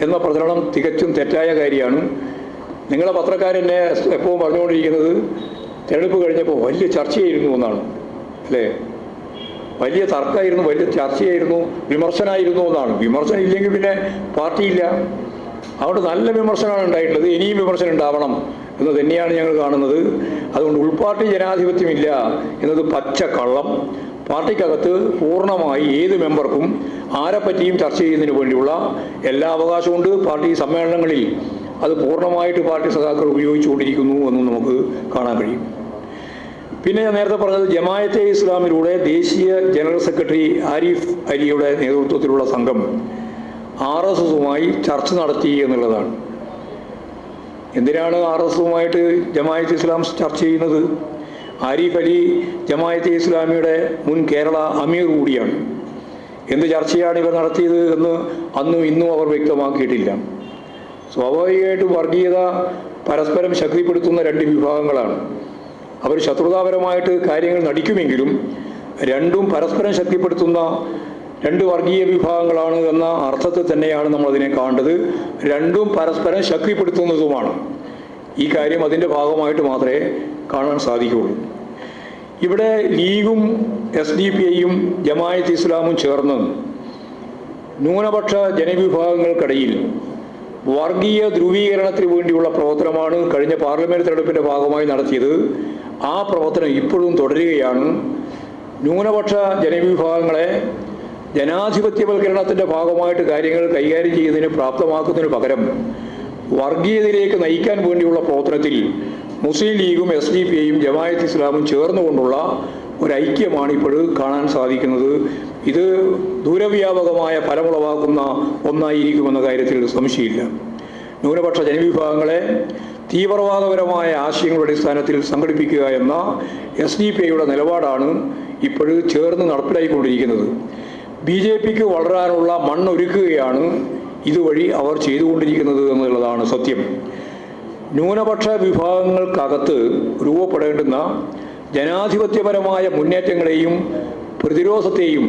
എന്ന പ്രചരണം തികച്ചും തെറ്റായ കാര്യമാണ്. നിങ്ങളെ പത്രക്കാരെന്നെ എപ്പോഴും പറഞ്ഞുകൊണ്ടിരിക്കുന്നത് തിരഞ്ഞെടുപ്പ് കഴിഞ്ഞപ്പോൾ വലിയ ചർച്ചയായിരുന്നു എന്നാണ്, അല്ലേ? വലിയ തർക്കമായിരുന്നു, വലിയ ചർച്ചയായിരുന്നു, വിമർശനമായിരുന്നു എന്നാണ്. വിമർശനം ഇല്ലെങ്കിൽ പിന്നെ പാർട്ടിയില്ല. അതുകൊണ്ട് നല്ല വിമർശനമാണ് ഉണ്ടായിട്ടുള്ളത്. ഇനിയും വിമർശനം ഉണ്ടാവണം എന്ന് തന്നെയാണ് ഞങ്ങൾ കാണുന്നത്. അതുകൊണ്ട് ഉൾപാർട്ടി ജനാധിപത്യമില്ല എന്നത് പച്ച കള്ളം. പാർട്ടിക്കകത്ത് പൂർണ്ണമായി ഏത് മെമ്പർക്കും ആരെപ്പറ്റിയും ചർച്ച ചെയ്യുന്നതിന് വേണ്ടിയുള്ള എല്ലാ അവകാശമുണ്ട്. പാർട്ടി സമ്മേളനങ്ങളിൽ അത് പൂർണ്ണമായിട്ട് പാർട്ടി സഖാക്കൾ ഉപയോഗിച്ചുകൊണ്ടിരിക്കുന്നു എന്നും നമുക്ക് കാണാൻ കഴിയും. പിന്നെ ഞാൻ നേരത്തെ പറഞ്ഞത് ജമായത്തെ ഇസ്ലാമിലൂടെ ദേശീയ ജനറൽ സെക്രട്ടറി ആരിഫ് അലിയുടെ നേതൃത്വത്തിലുള്ള സംഘം RSSുമായി ചർച്ച നടത്തി എന്നുള്ളതാണ്. എന്തിനാണ് RSSുമായിട്ട് ജമായത്ത് ഇസ്ലാം ചർച്ച ചെയ്യുന്നത്? ആരിഫ് അലി ജമായത്തെ ഇസ്ലാമിയുടെ മുൻ കേരള അമീർ കൂടിയാണ്. എന്ത് ചർച്ചയാണ് ഇവർ നടത്തിയത് എന്ന് അന്നും ഇന്നും അവർ വ്യക്തമാക്കിയിട്ടില്ല. സ്വാഭാവികമായിട്ടും വർഗീയത പരസ്പരം ശക്തിപ്പെടുത്തുന്ന രണ്ട് വിഭാഗങ്ങളാണ്. അവർ ശത്രുതാപരമായിട്ട് കാര്യങ്ങൾ നടിക്കുമെങ്കിലും രണ്ടും പരസ്പരം ശക്തിപ്പെടുത്തുന്ന രണ്ട് വർഗീയ വിഭാഗങ്ങളാണ് എന്ന അർത്ഥത്തിൽ തന്നെയാണ് നമ്മളതിനെ കാണേണ്ടത്. രണ്ടും പരസ്പരം ശക്തിപ്പെടുത്തുന്നതുമാണ്. ഈ കാര്യം അതിൻ്റെ ഭാഗമായിട്ട് മാത്രമേ കാണാൻ സാധിക്കുകയുള്ളൂ. ഇവിടെ ലീഗും SDPIയും ജമാഅത്ത് ഇസ്ലാമും ചേർന്ന് ന്യൂനപക്ഷ ജനവിഭാഗങ്ങൾക്കിടയിൽ വർഗീയ ധ്രുവീകരണത്തിന് വേണ്ടിയുള്ള പ്രവർത്തനമാണ് കഴിഞ്ഞ പാർലമെൻറ്റ് തെരഞ്ഞെടുപ്പിൻ്റെ ഭാഗമായി നടത്തിയത്. ആ പ്രവർത്തനം ഇപ്പോഴും തുടരുകയാണ്. ന്യൂനപക്ഷ ജനവിഭാഗങ്ങളെ ജനാധിപത്യവൽക്കരണത്തിൻ്റെ ഭാഗമായിട്ട് കാര്യങ്ങൾ കൈകാര്യം ചെയ്യുന്നതിന് പ്രാപ്തമാക്കുന്നതിന് പകരം വർഗീയതയിലേക്ക് നയിക്കാൻ വേണ്ടിയുള്ള പ്രവർത്തനത്തിൽ മുസ്ലിം ലീഗും SDPIയും ജമാഅത്ത് ഇസ്ലാമും ചേർന്നുകൊണ്ടുള്ള ഒരൈക്യമാണ് ഇപ്പോൾ കാണാൻ സാധിക്കുന്നത്. ഇത് ദൂരവ്യാപകമായ ഫലമുളവാക്കുന്ന ഒന്നായിരിക്കുമെന്ന കാര്യത്തിൽ സംശയമില്ല. ന്യൂനപക്ഷ ജനവിഭാഗങ്ങളെ തീവ്രവാദപരമായ ആശയങ്ങളുടെ അടിസ്ഥാനത്തിൽ സംഘടിപ്പിക്കുക എന്ന SDPIയുടെ നിലപാടാണ് ഇപ്പോഴും ചേർന്ന് നടപ്പിലായിക്കൊണ്ടിരിക്കുന്നത്. BJPക്ക് വളരാനുള്ള മണ്ണൊരുക്കുകയാണ് ഇതുവഴി അവർ ചെയ്തുകൊണ്ടിരിക്കുന്നത് എന്നുള്ളതാണ് സത്യം. ന്യൂനപക്ഷ വിഭാഗങ്ങൾക്കകത്ത് രൂപപ്പെടേണ്ടുന്ന ജനാധിപത്യപരമായ മുന്നേറ്റങ്ങളെയും പ്രതിരോധത്തെയും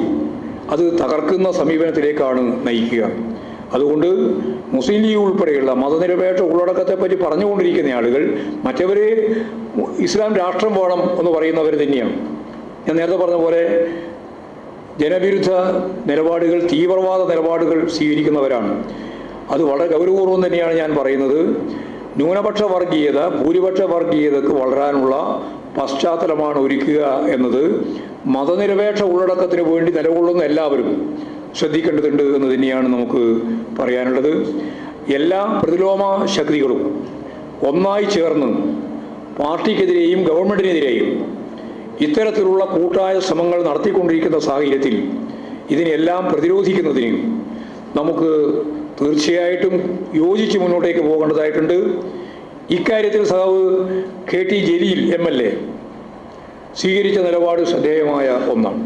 അത് തകർക്കുന്ന സമീപനത്തിലേക്കാണ് നയിക്കുക. അതുകൊണ്ട് മുസ്ലിം ലീഗ് ഉൾപ്പെടെയുള്ള മതനിരപേക്ഷ ഉള്ളടക്കത്തെപ്പറ്റി പറഞ്ഞുകൊണ്ടിരിക്കുന്ന ആളുകൾ മറ്റവർ ഇസ്ലാം രാഷ്ട്രം വേണം എന്ന് പറയുന്നവർ തന്നെയാണ്. ഞാൻ നേരത്തെ പറഞ്ഞ പോലെ ജനവിരുദ്ധ നിലപാടുകൾ, തീവ്രവാദ നിലപാടുകൾ സ്വീകരിക്കുന്നവരാണ്. അത് വളരെ ഗൗരവപൂർവ്വം തന്നെയാണ് ഞാൻ പറയുന്നത്. ന്യൂനപക്ഷ വർഗീയത ഭൂരിപക്ഷ വർഗീയതക്ക് വളരാനുള്ള പശ്ചാത്തലമാണ് ഒരുക്കുക എന്നത് മതനിരപേക്ഷ ഉള്ളടക്കത്തിന് വേണ്ടി നിലകൊള്ളുന്ന എല്ലാവരും ശ്രദ്ധിക്കേണ്ടതുണ്ട് എന്ന് തന്നെയാണ് നമുക്ക് പറയാനുള്ളത്. എല്ലാ പ്രതിലോമ ശക്തികളും ഒന്നായി ചേർന്ന് പാർട്ടിക്കെതിരെയും ഗവൺമെൻറ്റിനെതിരെയും ഇത്തരത്തിലുള്ള കൂട്ടായ ശ്രമങ്ങൾ നടത്തിക്കൊണ്ടിരിക്കുന്ന സാഹചര്യത്തിൽ ഇതിനെല്ലാം പ്രതിരോധിക്കുന്നതിന് നമുക്ക് തീർച്ചയായിട്ടും യോജിച്ച് മുന്നോട്ടേക്ക് പോകേണ്ടതായിട്ടുണ്ട്. ഇക്കാര്യത്തിൽ സഖാവ് KT ജലീൽ MLA സ്വീകരിച്ച നിലപാട് ശ്രദ്ധേയമായ ഒന്നാണ്.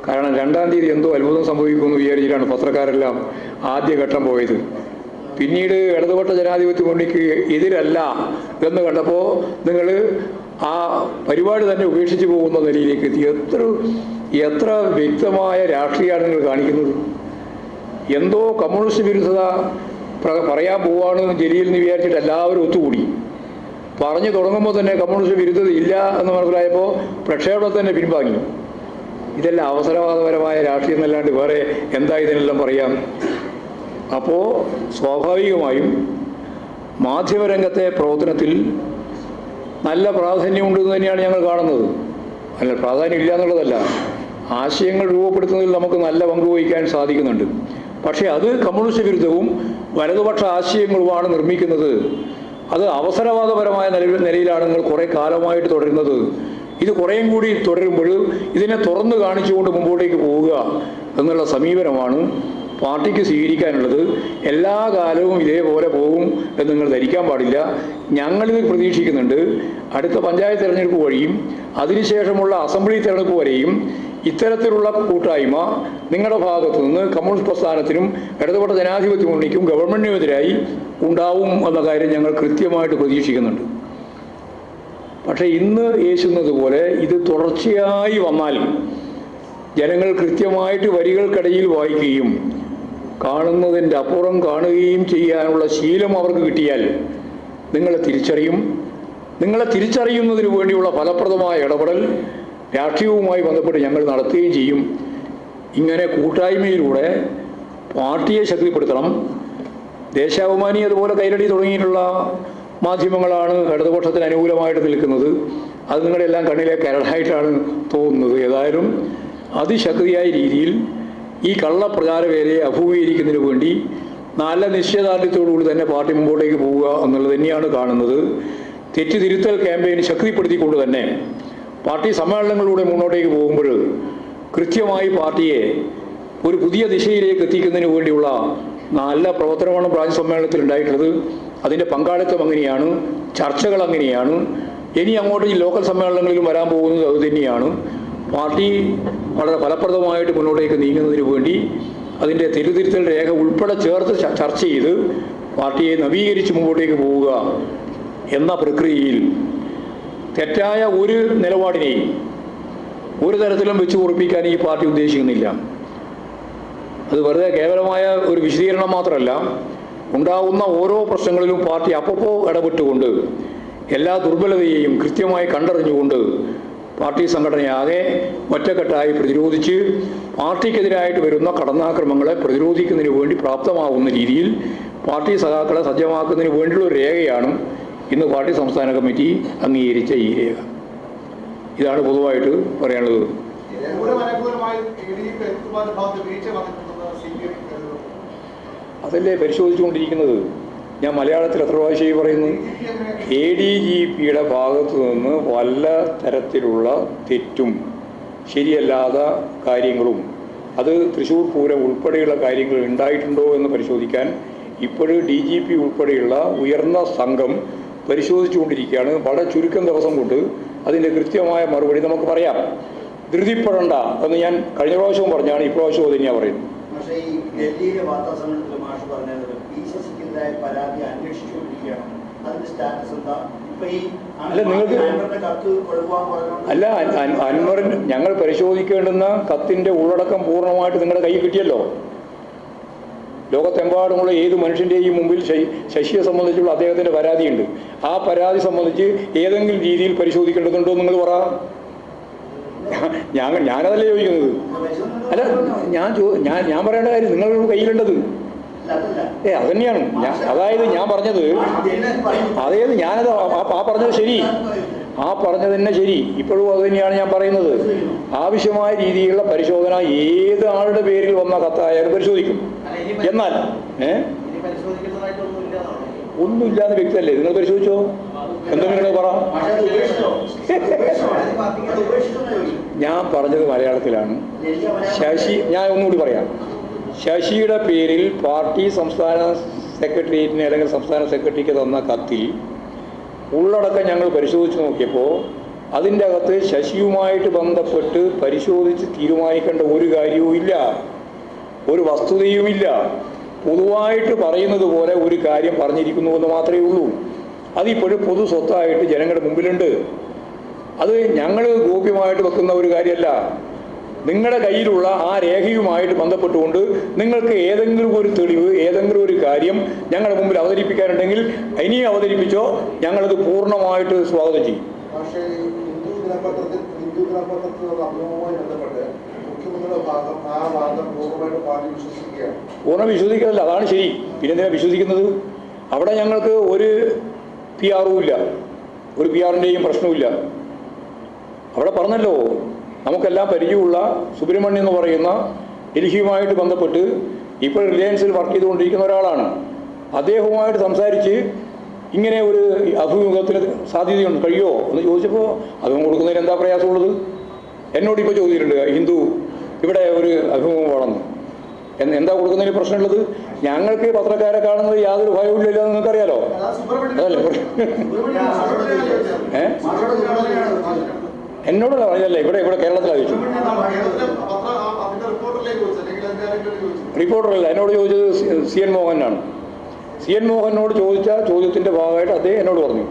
കാരണം 2-ാം തീയതി എന്തോ അത്ഭുതം സംഭവിക്കുമെന്ന് വിചാരിച്ചിട്ടാണ് പത്രക്കാരെല്ലാം ആദ്യഘട്ടം പോയത്. പിന്നീട് ഇടതുപക്ഷ ജനാധിപത്യ മുന്നണിക്ക് എതിരല്ല എന്ന് കണ്ടപ്പോൾ നിങ്ങൾ ആ പരിപാടി തന്നെ ഉപേക്ഷിച്ച് പോകുന്ന നിലയിലേക്ക് എത്തി. എത്ര വ്യക്തമായ രാഷ്ട്രീയമാണ് നിങ്ങൾ കാണിക്കുന്നത്. എന്തോ കമ്മ്യൂണിസ്റ്റ് വിരുദ്ധത പറയാൻ പോവാണ് ജലീൽ എന്ന് വിചാരിച്ചിട്ട് എല്ലാവരും ഒത്തുകൂടി. പറഞ്ഞു തുടങ്ങുമ്പോൾ തന്നെ കമ്മ്യൂണിസ്റ്റ് വിരുദ്ധത ഇല്ല എന്ന് മനസ്സിലായപ്പോൾ പ്രക്ഷേപണം തന്നെ പിൻവാങ്ങി. ഇതെല്ലാം അവസരവാദപരമായ രാഷ്ട്രീയം എന്നല്ലാണ്ട് വേറെ എന്താ ഇതിനെല്ലാം പറയാം. അപ്പോൾ സ്വാഭാവികമായും മാധ്യമരംഗത്തെ പ്രവർത്തനത്തിൽ നല്ല പ്രാധാന്യമുണ്ടെന്ന് തന്നെയാണ് ഞങ്ങൾ കാണുന്നത്. അല്ല, പ്രാധാന്യം ഇല്ല എന്നുള്ളതല്ല, ആശയങ്ങൾ രൂപപ്പെടുത്തുന്നതിൽ നമുക്ക് നല്ല പങ്ക് വഹിക്കാൻ സാധിക്കുന്നുണ്ട്. പക്ഷേ അത് കമ്മ്യൂണിസ്റ്റ് വിരുദ്ധവും വലതുപക്ഷ ആശയങ്ങളുമാണ് നിർമ്മിക്കുന്നത്. അത് അവസരവാദപരമായ നിലയിലാണ് നിങ്ങൾ കുറേ കാലമായിട്ട് തുടരുന്നത്. ഇത് കുറേയും കൂടി തുടരുമ്പോൾ ഇതിനെ തുറന്നു കാണിച്ചുകൊണ്ട് മുമ്പോട്ടേക്ക് പോവുക എന്നുള്ള സമീപനമാണ് പാർട്ടിക്ക് സ്വീകരിക്കാനുള്ളത്. എല്ലാ കാലവും ഇതേപോലെ പോകും എന്ന് നിങ്ങൾ ധരിക്കാൻ പാടില്ല. ഞങ്ങളിത് പ്രതീക്ഷിക്കുന്നുണ്ട്. അടുത്ത പഞ്ചായത്ത് തിരഞ്ഞെടുപ്പ് വഴിയും അതിനുശേഷമുള്ള അസംബ്ലി തിരഞ്ഞെടുപ്പ് വരെയും ഇത്തരത്തിലുള്ള കൂട്ടായ്മ നിങ്ങളുടെ ഭാഗത്തു നിന്ന് കമ്മ്യൂണിസ്റ്റ് പ്രസ്ഥാനത്തിനും ഇടതുപക്ഷ ജനാധിപത്യ മുന്നണിക്കും ഗവൺമെൻറ്റിനുമെതിരായി ഉണ്ടാവും എന്ന കാര്യം ഞങ്ങൾ കൃത്യമായിട്ട് പ്രതീക്ഷിക്കുന്നുണ്ട്. പക്ഷേ ഇന്ന് യേശുന്നത് പോലെ ഇത് തുടർച്ചയായി വന്നാൽ ജനങ്ങൾ കൃത്യമായിട്ട് വരികൾക്കിടയിൽ വായിക്കുകയും കാണുന്നതിൻ്റെ അപ്പുറം കാണുകയും ചെയ്യാനുള്ള ശീലം അവർക്ക് കിട്ടിയാൽ നിങ്ങളെ തിരിച്ചറിയും. നിങ്ങളെ തിരിച്ചറിയുന്നതിന് വേണ്ടിയുള്ള ഫലപ്രദമായ ഇടപെടൽ രാഷ്ട്രീയവുമായി ബന്ധപ്പെട്ട് ഞങ്ങൾ നടത്തുകയും ചെയ്യും. ഇങ്ങനെ കൂട്ടായ്മയിലൂടെ പാർട്ടിയെ ശക്തിപ്പെടുത്തണം. ദേശാഭിമാനി അതുപോലെ കൈരളി തുടങ്ങിയിട്ടുള്ള മാധ്യമങ്ങളാണ് ഇടതുപക്ഷത്തിന് അനുകൂലമായിട്ട് നിൽക്കുന്നത്. അത് നിങ്ങളുടെ എല്ലാം കണ്ണിലെ കരടായിട്ടാണ് തോന്നുന്നത്. ഏതായാലും അതിശക്തിയായ രീതിയിൽ ഈ കള്ളപ്രചാരവേലയെ അഭിമുഖീകരിക്കുന്നതിന് വേണ്ടി നല്ല നിശ്ചയദാർഢ്യത്തോടുകൂടി തന്നെ പാർട്ടി മുമ്പോട്ടേക്ക് പോവുക എന്നുള്ളത് തന്നെയാണ് കാണുന്നത്. തെറ്റുതിരുത്തൽ ക്യാമ്പയിൻ ശക്തിപ്പെടുത്തിക്കൊണ്ട് തന്നെ പാർട്ടി സമ്മേളനങ്ങളിലൂടെ മുന്നോട്ടേക്ക് പോകുമ്പോൾ കൃത്യമായി പാർട്ടിയെ ഒരു പുതിയ ദിശയിലേക്ക് എത്തിക്കുന്നതിന് വേണ്ടിയുള്ള നല്ല പ്രവർത്തനമാണ് ബ്രാഞ്ച് സമ്മേളനത്തിൽ ഉണ്ടായിട്ടുള്ളത്. അതിൻ്റെ പങ്കാളിത്തം അങ്ങനെയാണ്, ചർച്ചകൾ അങ്ങനെയാണ്. ഇനി അങ്ങോട്ട് ഈ ലോക്കൽ സമ്മേളനങ്ങളിലും വരാൻ പോകുന്നത് അത് തന്നെയാണ്. പാർട്ടി വളരെ ഫലപ്രദമായിട്ട് മുന്നോട്ടേക്ക് നീങ്ങുന്നതിന് വേണ്ടി അതിൻ്റെ തിരുത്തിരുത്തൽ രേഖ ഉൾപ്പെടെ ചേർത്ത് ചർച്ച ചെയ്ത് പാർട്ടിയെ നവീകരിച്ച് മുമ്പോട്ടേക്ക് പോവുക എന്ന പ്രക്രിയയിൽ തെറ്റായ ഒരു നിലപാടിനെയും ഒരു തരത്തിലും വെച്ച് ഉറപ്പിക്കാൻ ഈ പാർട്ടി ഉദ്ദേശിക്കുന്നില്ല. അത് വെറുതെ കേവലമായ ഒരു വിശദീകരണം മാത്രമല്ല, ഉണ്ടാകുന്ന ഓരോ പ്രശ്നങ്ങളിലും പാർട്ടി അപ്പോൾ ഇടപെട്ടുകൊണ്ട് എല്ലാ ദുർബലതയെയും കൃത്യമായി കണ്ടറിഞ്ഞുകൊണ്ട് പാർട്ടി സംഘടനയാകെ ഒറ്റക്കെട്ടായി പ്രതിരോധിച്ച് പാർട്ടിക്കെതിരായിട്ട് വരുന്ന കടന്നാക്രമങ്ങളെ പ്രതിരോധിക്കുന്നതിന് വേണ്ടി പ്രാപ്തമാകുന്ന രീതിയിൽ പാർട്ടി സഖാക്കളെ സജ്ജമാക്കുന്നതിന് വേണ്ടിയുള്ള ഒരു രേഖയാണ് ഇന്ന് പാർട്ടി സംസ്ഥാന കമ്മിറ്റി അംഗീകരിച്ച ഈ രേഖ. ഇതാണ് പൊതുവായിട്ട് പറയാനുള്ളത്. അതല്ലേ പരിശോധിച്ചുകൊണ്ടിരിക്കുന്നത്. ഞാൻ മലയാളത്തിൽ എത്ര പ്രാവശ്യമായി പറയുന്നു, ADGPയുടെ ഭാഗത്തു നിന്ന് വല്ല തരത്തിലുള്ള തെറ്റും ശരിയല്ലാത്ത കാര്യങ്ങളും അത് തൃശ്ശൂർ പൂരം ഉൾപ്പെടെയുള്ള കാര്യങ്ങൾ ഉണ്ടായിട്ടുണ്ടോ എന്ന് പരിശോധിക്കാൻ ഇപ്പോഴും DGP ഉൾപ്പെടെയുള്ള ഉയർന്ന സംഘം പരിശോധിച്ചുകൊണ്ടിരിക്കുകയാണ്. വളരെ ചുരുക്കം ദിവസം കൊണ്ട് അതിൻ്റെ കൃത്യമായ മറുപടി നമുക്ക് പറയാം. ധൃതിപ്പെടണ്ട എന്ന് ഞാൻ കഴിഞ്ഞ പ്രാവശ്യവും പറഞ്ഞാണ്, ഇപ്രാവശ്യവും അത് തന്നെയാണ് പറയുന്നത്.
പക്ഷേ ഈ ഡൽഹിയിലെ വാർത്താസമ്മേളനത്തിൽ മാഷ് പറഞ്ഞത് PCCക്കെതിരായ പരാതി അന്വേഷിച്ചുകൊണ്ടിരിക്കുകയാണ്. അതിന്റെ സ്റ്റാറ്റസ് എന്താ?
അല്ല, നിങ്ങൾക്ക് അല്ല അൻവറിൻ ഞങ്ങൾ പരിശോധിക്കേണ്ടുന്ന കത്തിൻ്റെ ഉള്ളടക്കം പൂർണ്ണമായിട്ട് നിങ്ങളുടെ കയ്യിൽ കിട്ടിയല്ലോ. ലോകത്തെമ്പാടുമുള്ള ഏത് മനുഷ്യൻ്റെയും മുമ്പിൽ ശശിയെ സംബന്ധിച്ചുള്ള അദ്ദേഹത്തിൻ്റെ പരാതിയുണ്ട്. ആ പരാതി സംബന്ധിച്ച് ഏതെങ്കിലും രീതിയിൽ പരിശോധിക്കേണ്ടതുണ്ടോ നിങ്ങൾ പറ. ഞാനതല്ലേ ചോദിക്കുന്നത്. അല്ല, ഞാൻ പറയേണ്ട കാര്യം നിങ്ങളുടെ കയ്യിലുണ്ടത്. അതന്നെയാണ് അതായത് ഞാൻ പറഞ്ഞത്. അതായത് ഞാനത് ആ പറഞ്ഞത് ശരി, ആ പറഞ്ഞത് തന്നെ ശരി. ഇപ്പോഴും അത് തന്നെയാണ് ഞാൻ പറയുന്നത്. ആവശ്യമായ രീതിയിലുള്ള പരിശോധന ഏത് ആളുടെ പേരിൽ വന്ന കത്തായാലും പരിശോധിക്കും. എന്നാൽ ഒന്നുമില്ലാത്ത വ്യക്തിയല്ലേ, നിങ്ങൾ പരിശോധിച്ചോ? എന്തെങ്കിലും പറ. ഞാൻ പറഞ്ഞത് മലയാളത്തിലാണ്. ഞാൻ ഒന്നുകൂടി പറയാം. ശശിയുടെ പേരിൽ പാർട്ടി സംസ്ഥാന സെക്രട്ടേറിയറ്റിന് അല്ലെങ്കിൽ സംസ്ഥാന സെക്രട്ടറിക്ക് തന്ന കത്തിൽ ഉള്ളടക്കം ഞങ്ങൾ പരിശോധിച്ച് നോക്കിയപ്പോൾ അതിൻ്റെ അകത്ത് ശശിയുമായിട്ട് ബന്ധപ്പെട്ട് പരിശോധിച്ച് തീരുമാനിക്കേണ്ട ഒരു കാര്യവുമില്ല, ഒരു വസ്തുതയുമില്ല. പൊതുവായിട്ട് പറയുന്നത് പോലെ ഒരു കാര്യം പറഞ്ഞിരിക്കുന്നുവെന്ന് മാത്രമേ ഉള്ളൂ. അതിപ്പോഴും പൊതു സ്വത്തായിട്ട് ജനങ്ങളുടെ മുമ്പിലുണ്ട്. അത് ഞങ്ങൾ ഗോപ്യമായിട്ട് വെക്കുന്ന ഒരു കാര്യമല്ല. നിങ്ങളുടെ കയ്യിലുള്ള ആ രേഖയുമായിട്ട് ബന്ധപ്പെട്ടുകൊണ്ട് നിങ്ങൾക്ക് ഏതെങ്കിലും ഒരു തെളിവ്, ഏതെങ്കിലും ഒരു കാര്യം ഞങ്ങളുടെ മുമ്പിൽ അവതരിപ്പിക്കാനുണ്ടെങ്കിൽ ഇനിയും അവതരിപ്പിച്ചോ, ഞങ്ങളത് പൂർണ്ണമായിട്ട് സ്വാഗതം ചെയ്യും.
പക്ഷേ ഹിന്ദു ദിനപത്രത്തിലുള്ള അഭിമുഖവുമായി ബന്ധപ്പെട്ട് മുഖ്യമന്ത്രിയുടെ ഭാഗം ആ വാദം പൂർണ്ണമായിട്ട് പാർട്ടി വിശ്വസിക്കുകയാണ്.
പൂർണ്ണ വിശ്വസിക്കുന്നില്ല, അതാണ് ശരി. പിന്നെ എന്തിനാണ് വിശ്വസിക്കുന്നത്? അവിടെ ഞങ്ങൾക്ക് ഒരു PR-ഉം ഇല്ല, ഒരു PR-ൻ്റെയും പ്രശ്നവുമില്ല. അവിടെ പറഞ്ഞല്ലോ, നമുക്കെല്ലാം പരിചയമുള്ള സുബ്രഹ്മണ്യം എന്ന് പറയുന്ന ഡൽഹിയുമായിട്ട് ബന്ധപ്പെട്ട് ഇപ്പോൾ റിലയൻസിൽ വർക്ക് ചെയ്തുകൊണ്ടിരിക്കുന്ന ഒരാളാണ്. അദ്ദേഹവുമായിട്ട് സംസാരിച്ച് ഇങ്ങനെ ഒരു അഭിമുഖത്തിന് സാധ്യതയുണ്ട്, കഴിയുമോ എന്ന് ചോദിച്ചപ്പോൾ അഭിമുഖം കൊടുക്കുന്നതിന് എന്താ പ്രയാസമുള്ളത്? എന്നോട് ഇപ്പോൾ ചോദിച്ചിട്ടുണ്ട്, ഹിന്ദു ഇവിടെ ഒരു അഭിമുഖം വേണമെന്ന്. എന്താ കൊടുക്കുന്നതിന് പ്രശ്നമുള്ളത്? ഞങ്ങൾക്ക് പത്രക്കാരെ കാണുന്നത് യാതൊരു ഭയവും ഇല്ലല്ലോ, നിങ്ങൾക്കറിയാലോ. അതല്ലേ എന്നോടല്ല പറഞ്ഞല്ലേ, ഇവിടെ കേരളത്തിലാണ് ചോദിച്ചു. റിപ്പോർട്ടറല്ല, എന്നോട് ചോദിച്ചത് CN മോഹനാണ്. CN മോഹനോട് ചോദിച്ച ചോദ്യത്തിൻ്റെ ഭാഗമായിട്ട് അദ്ദേഹം എന്നോട് പറഞ്ഞു,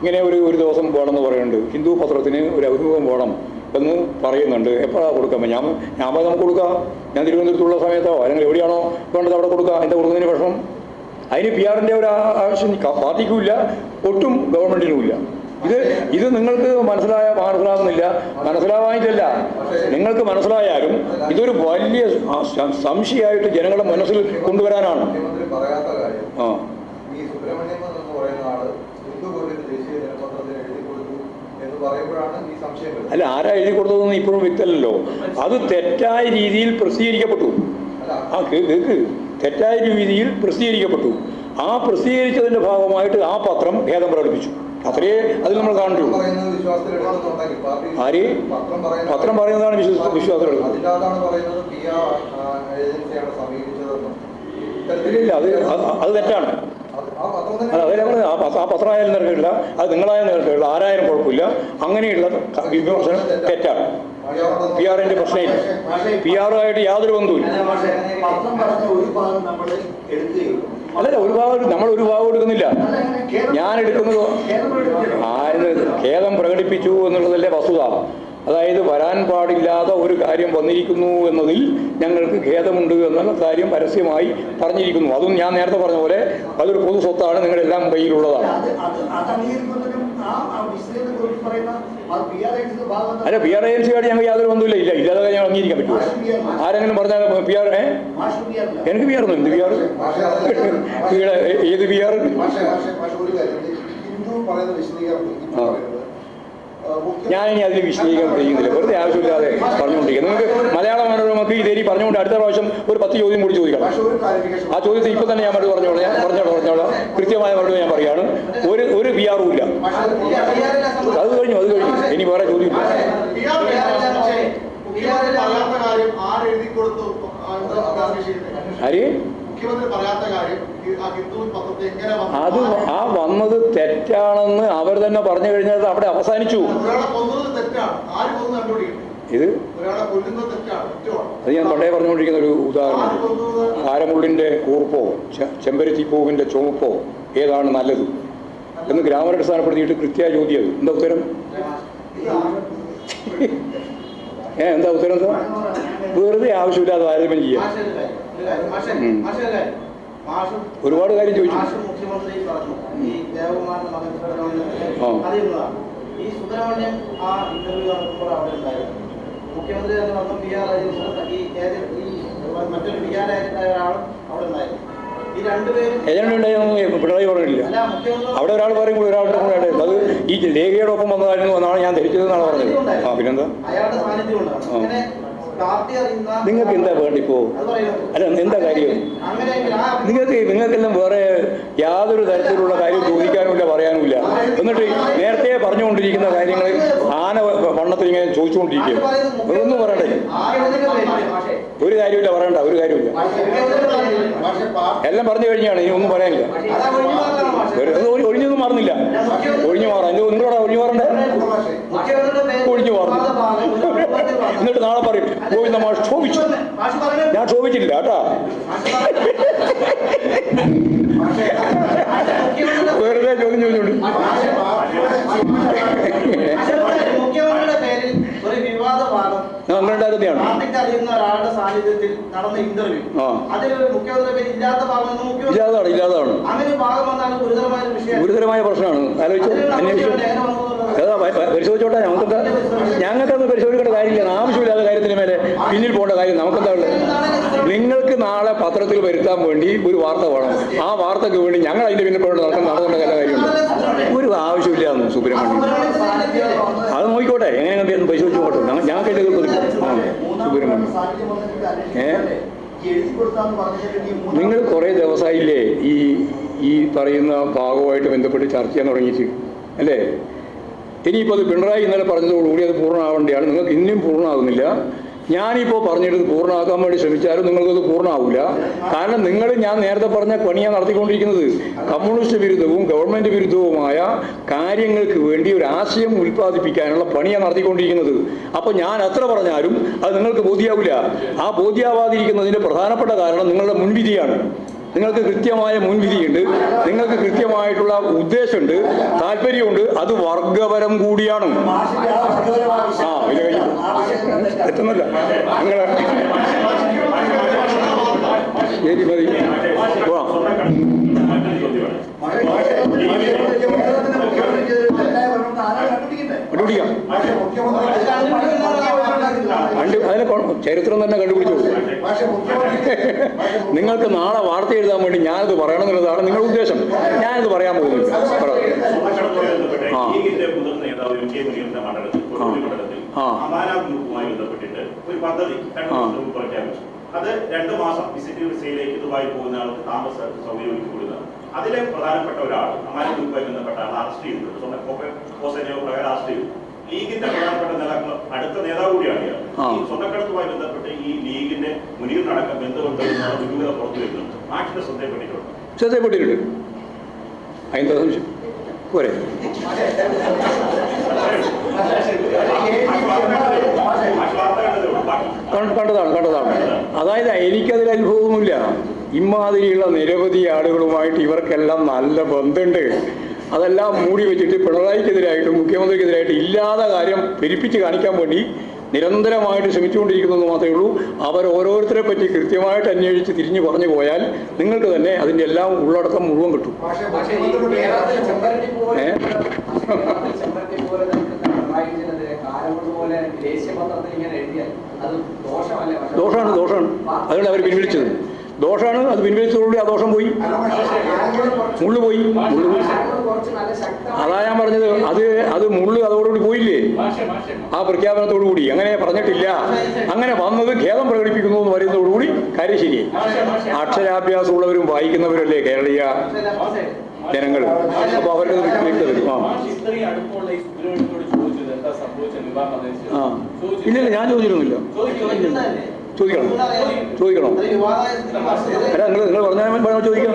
ഇങ്ങനെ ഒരു ദിവസം വേണമെന്ന് പറയുന്നുണ്ട്, ഹിന്ദു പത്രത്തിന് ഒരു അഭിമുഖം വേണം എന്ന് പറയുന്നുണ്ട്, എപ്പോഴാണ് കൊടുക്കാം? ഞാൻ നമുക്ക് കൊടുക്കാം. ഞാൻ തിരുവനന്തപുരത്തുള്ള സമയത്തോ അല്ലെങ്കിൽ എവിടെയാണോ വേണ്ടത് അവിടെ കൊടുക്കാം. എന്താ കൊടുക്കുന്നതിന് പ്രശ്നം? അതിന് PR-ൻ്റെ ഒരു ആവശ്യം പാർട്ടിക്കുമില്ല, ഒട്ടും ഗവൺമെൻറ്റിനുമില്ല. ഇത് നിങ്ങൾക്ക് മനസ്സിലാകുന്നില്ല, മനസ്സിലാവാനിട്ടല്ല. നിങ്ങൾക്ക് മനസ്സിലായാലും ഇതൊരു വലിയ സംശയമായിട്ട് ജനങ്ങളുടെ മനസ്സിൽ കൊണ്ടുവരാനാണ്. അല്ല, ആരാ എഴുതി കൊടുത്തതെന്ന് ഇപ്പോഴും വ്യക്തമല്ലല്ലോ. അത് തെറ്റായ രീതിയിൽ പ്രസിദ്ധീകരിക്കപ്പെട്ടു. കേക്ക് തെറ്റായ രീതിയിൽ പ്രസിദ്ധീകരിക്കപ്പെട്ടു. ആ പ്രസിദ്ധീകരിച്ചതിൻ്റെ ഭാഗമായിട്ട് ആ പത്രം ഖേദം പ്രകടിപ്പിച്ചു. അത്രയേ അതിൽ നമ്മൾ കാണുള്ളൂ. ആര് പത്രം പറയുന്നതാണ് വിശ്വാസം? ഇല്ല, അത് തെറ്റാണ്. അതേ ആ പത്രമായാലും നിരക്കില്ല, അത് നിങ്ങളായാലും നിരക്കില്ല, ആരായാലും കുഴപ്പമില്ല. അങ്ങനെയുള്ള വിമർശനം തെറ്റാണ്. PR-ൻ്റെ പ്രശ്നമില്ല, PR-ആയിട്ട് യാതൊരു ബന്ധവുമില്ല. അല്ലല്ല, നമ്മൾ ഒരു ഭാഗം എടുക്കുന്നില്ല. ഞാൻ എടുക്കുന്നത് ഖേദം പ്രകടിപ്പിച്ചു എന്നുള്ളതല്ലേ വസ്തുത. അതായത് വരാൻ പാടില്ലാത്ത ഒരു കാര്യം വന്നിരിക്കുന്നു എന്നതിൽ ഞങ്ങൾക്ക് ഖേദമുണ്ട് എന്നുള്ള കാര്യം പരസ്യമായി പറഞ്ഞിരിക്കുന്നു. അതും ഞാൻ നേരത്തെ പറഞ്ഞ പോലെ അതൊരു പൊതു സ്വത്താണ്, നിങ്ങളെല്ലാം കയ്യിലുള്ളതാണ്. അല്ല, പി ആർ ഏജൻസിയായിട്ട് ഞങ്ങൾക്ക് യാതൊരു ബന്ധമില്ല. ഇല്ലാതെ ഞങ്ങൾ അംഗീകരിക്കാൻ പറ്റുമോ? ആരെങ്കിലും പറഞ്ഞാൽ പി ആർ എനിക്ക് പി ആർ ഒന്നും എന്ത് പി ആർ ഏത് പി ആർ ഞാനിനി അതിന് വിശദീകരണം ചെയ്യുന്നില്ല, വെറുതെ ആവശ്യമില്ലാതെ പറഞ്ഞുകൊണ്ടിരിക്കുക. നിങ്ങൾക്ക് മലയാള മനോരമക്ക് ഇതേരി പറഞ്ഞുകൊണ്ട് അടുത്ത പ്രാവശ്യം ഒരു 10 ചോദ്യം കൂടി ചോദിക്കണം. ആ ചോദ്യത്തിൽ ഇപ്പം തന്നെ ഞാൻ മറുപടി പറഞ്ഞോളാം. കൃത്യമായ മറുപടി ഞാൻ പറയുകയാണ്. ഒരു പി ആറും ഇല്ല. അത് കഴിഞ്ഞു. ഇനി വേറെ ചോദ്യമില്ല. ആര് അത് ആ വന്നത് തെറ്റാണെന്ന് അവർ തന്നെ പറഞ്ഞു കഴിഞ്ഞാൽ അവിടെ അവസാനിച്ചു. ഇത് അത് ഞാൻ പണ്ടേ പറഞ്ഞുകൊണ്ടിരിക്കുന്ന ഒരു ഉദാഹരണം. ആരമുള്ളിൻ്റെ കൂർപ്പോ ചെമ്പരത്തിപ്പൂവിൻ്റെ ചുവപ്പോ ഏതാണ് നല്ലത് എന്ന് ഗ്രാമർ അടിസ്ഥാനപ്പെടുത്തിയിട്ട് കൃത്യമായ ചോദ്യം. അത് എന്താ ഉത്തരം? എന്താ ഉത്തരം? എന്താ? വെറുതെ ആവശ്യമില്ലാതെ താരതമ്യം ചെയ്യാം. ഒരുപാട് കാര്യം ചോദിച്ചു.
മുഖ്യമന്ത്രി തന്നെ വന്ന പി ആർ മറ്റൊരു പി ആർ അവിടെ ഉണ്ടായിരുന്നു.
പിണറായി പറഞ്ഞില്ല. അവിടെ ഒരാൾ പറയും ഒരാളുടെ കൂടെ ഇടയിൽ അത് ഈ ലേഖയുടെ ഒപ്പം വന്നതായിരുന്നു എന്നാണ് ഞാൻ ധരിച്ചതെന്നാണ് പറഞ്ഞത്. പിന്നെന്താ? നിങ്ങൾക്ക് എന്താ വേണ്ടിപ്പോ? അല്ല, എന്താ കാര്യം? നിങ്ങൾക്കെല്ലാം വേറെ യാതൊരു തരത്തിലുള്ള കാര്യം ചോദിക്കാനുമില്ല, പറയാനുമില്ല. എന്നിട്ട് നേരത്തെ പറഞ്ഞുകൊണ്ടിരിക്കുന്ന കാര്യങ്ങൾ ആന വണ്ണത്തിൽ ഇങ്ങനെ ചോദിച്ചുകൊണ്ടിരിക്കുകയും ഒന്നും പറയണ്ടേ? ഒരു കാര്യമില്ല, പറയണ്ട, ഒരു കാര്യമില്ല. എല്ലാം പറഞ്ഞു കഴിഞ്ഞാണ്, ഇനി ഒന്നും പറയാനില്ല. ഒഴിഞ്ഞൊന്നും മാറുന്നില്ല. ഒഴിഞ്ഞു മാറാം. നിങ്ങളോടാ ഒഴിഞ്ഞു മാറണ്ടേ? ഒഴിഞ്ഞു മാറുന്നു. എന്നിട്ട് നാളെ പറയും ഗോവിന്ദ മാഷ് ക്ഷോഭിച്ചു. ഞാൻ ക്ഷോഭിച്ചിട്ടില്ല കേട്ടാ. വെറുതെ ചോദ്യം ചോദിച്ചോണ്ട് ഇല്ലാതാണ്. ഗുരുതരമായ പ്രശ്നമാണ്. ആലോചിച്ചു അന്വേഷിച്ചു. പരിശോധിച്ചോട്ടെ. ഞങ്ങൾക്കത് പരിശോധിക്കേണ്ട കാര്യമില്ല. ആവശ്യമില്ലാത്ത കാര്യത്തിന് മേലെ പിന്നിൽ പോകേണ്ട കാര്യം നമുക്കെന്താ ഉള്ളത്? നിങ്ങൾക്ക് നാളെ പത്രത്തിൽ വരുത്താൻ വേണ്ടി ഒരു വാർത്ത വേണം. ആ വാർത്തയ്ക്ക് വേണ്ടി ഞങ്ങൾ അതിന്റെ പിന്നിൽ പോകേണ്ട നടക്കേണ്ട കാര്യമുണ്ട്. ഒരു ആവശ്യമില്ലാന്ന് സുബ്രഹ്മണ്യം. അത് നോക്കിക്കോട്ടെ, എങ്ങനെയാണ് പരിശോധിച്ചു പോട്ടെ. ഞങ്ങൾക്ക് അതിൻ്റെ സുബ്രഹ്മണ്യം നിങ്ങൾ കുറേ ദിവസമായില്ലേ ഈ പറയുന്ന ഭാഗവുമായിട്ട് ബന്ധപ്പെട്ട് ചർച്ച ചെയ്യാൻ തുടങ്ങിയിട്ട് അല്ലേ? ഇനിയിപ്പോൾ അത് പിണറായി ഇന്നലെ പറഞ്ഞതോടുകൂടി അത് പൂർണ്ണമാവേണ്ടതാണ്. നിങ്ങൾക്ക് ഇനിയും പൂർണ്ണമാകുന്നില്ല. ഞാനിപ്പോൾ പറഞ്ഞിട്ട് പൂർണ്ണമാക്കാൻ വേണ്ടി ശ്രമിച്ചാലും നിങ്ങൾക്കത് പൂർണ്ണമാവില്ല. കാരണം ഞാൻ നേരത്തെ പറഞ്ഞ പണിയാണ് നടത്തിക്കൊണ്ടിരിക്കുന്നത്. കമ്മ്യൂണിസ്റ്റ് വിരുദ്ധവും ഗവൺമെൻറ് വിരുദ്ധവുമായ കാര്യങ്ങൾക്ക് വേണ്ടി ഒരു ആശയം ഉൽപ്പാദിപ്പിക്കാനുള്ള പണിയാണ് നടത്തിക്കൊണ്ടിരിക്കുന്നത്. അപ്പോൾ ഞാൻ എത്ര പറഞ്ഞാലും അത് നിങ്ങൾക്ക് ബോധ്യമാവില്ല. ആ ബോധ്യമാവാതിരിക്കുന്നതിൻ്റെ പ്രധാനപ്പെട്ട കാരണം നിങ്ങളുടെ മുൻവിധിയാണ്. നിങ്ങൾക്ക് കൃത്യമായ മുൻവിധിയുണ്ട്, നിങ്ങൾക്ക് കൃത്യമായിട്ടുള്ള ഉദ്ദേശമുണ്ട്, താല്പര്യമുണ്ട്. അത് വർഗപരം കൂടിയാണ്. എത്തുന്നില്ല നിങ്ങളെ ശരി മതി. കണ്ടുപിടിക്കാം. അതിനെ ചരിത്രം തന്നെ കണ്ടുപിടിച്ചു. നിങ്ങൾക്ക് നാളെ വാർത്ത എഴുതാൻ വേണ്ടി ഞാനത് പറയണമെന്നുള്ളതാണ് നിങ്ങളുടെ ഉദ്ദേശം. ഞാനിത് പറയാൻ പോകുന്നു.
ഒരു പദ്ധതി പ്രഖ്യാപിച്ചു. അത് 2 മാസം വിസിറ്റിംഗ് വിസയിലേക്ക് ദുബായിൽ പോകുന്ന ആൾക്ക് താമസ സൗകര്യം ഒരുക്കി കൊടുക്കുക. അതിലെ പ്രധാനപ്പെട്ട ഒരാൾ അമാന ഗ്രൂപ്പുമായി ബന്ധപ്പെട്ട ആൾ അറസ്റ്റ് ചെയ്തിട്ടുണ്ട്. പ്രകാരം അറസ്റ്റ് ചെയ്തു. ലീഗിന്റെ പ്രധാനപ്പെട്ട നേതാക്കൾ അടുത്ത നേതാവ് കൂടിയാണ് ഇയാൾ. ഈ സ്വർണ്ണക്കടത്തുമായി ബന്ധപ്പെട്ട് ഈ ലീഗിന്റെ മുനീറിനടക്കം ബന്ധമുണ്ടെന്നുള്ള വിദൂരത പുറത്തു വരുന്നുണ്ട്. മാഷിന്റെ ശ്രദ്ധയപ്പെട്ടിട്ടുണ്ട്.
അതിന്റെ സംശയം പോരെ? കണ്ടതാണ്. അതായത് എനിക്കതിൽ അനുഭവമൊന്നുമില്ല. ഇമാതിരിയുള്ള നിരവധി ആളുകളുമായിട്ട് ഇവർക്കെല്ലാം നല്ല ബന്ധമുണ്ട്. അതെല്ലാം മൂടി വെച്ചിട്ട് പിണറായിക്കെതിരായിട്ടും മുഖ്യമന്ത്രിക്കെതിരായിട്ടും ഇല്ലാത്ത കാര്യം പെരുപ്പിച്ച് കാണിക്കാൻ വേണ്ടി നിരന്തരമായിട്ട് ശ്രമിച്ചുകൊണ്ടിരിക്കുന്നത് മാത്രമേ ഉള്ളൂ. അവർ ഓരോരുത്തരെ പറ്റി കൃത്യമായിട്ട് അന്വേഷിച്ച് തിരിഞ്ഞു പറഞ്ഞു പോയാൽ നിങ്ങൾക്ക് തന്നെ അതിൻ്റെ എല്ലാം ഉള്ളടക്കം മുഴുവൻ കിട്ടും. ദോഷമാണ് അതുകൊണ്ട് അവർ പിൻവലിച്ചത് ദോഷമാണ്. അത് പിൻവലിച്ചതോടുകൂടി ആ ദോഷം പോയി, മുള്ളു പോയി. അതാ ഞാൻ പറഞ്ഞത്, അത് മുള്ളു അതോടുകൂടി പോയില്ലേ ആ പ്രഖ്യാപനത്തോടുകൂടി. അങ്ങനെ പറഞ്ഞിട്ടില്ല, അങ്ങനെ വന്നത് ഖേദം പ്രകടിപ്പിക്കുന്നു എന്ന് പറയുന്നതോടുകൂടി കാര്യം ശരിയായി. അക്ഷരാഭ്യാസമുള്ളവരും വായിക്കുന്നവരല്ലേ കേരളീയ ജനങ്ങൾ. അപ്പോൾ അവരുടെ വ്യക്തത ഇല്ലില്ല, ഞാൻ ചോദിച്ചിരുന്നില്ല. ചോദിക്കണം അല്ല, നിങ്ങൾ പറഞ്ഞാൽ ചോദിക്കാം.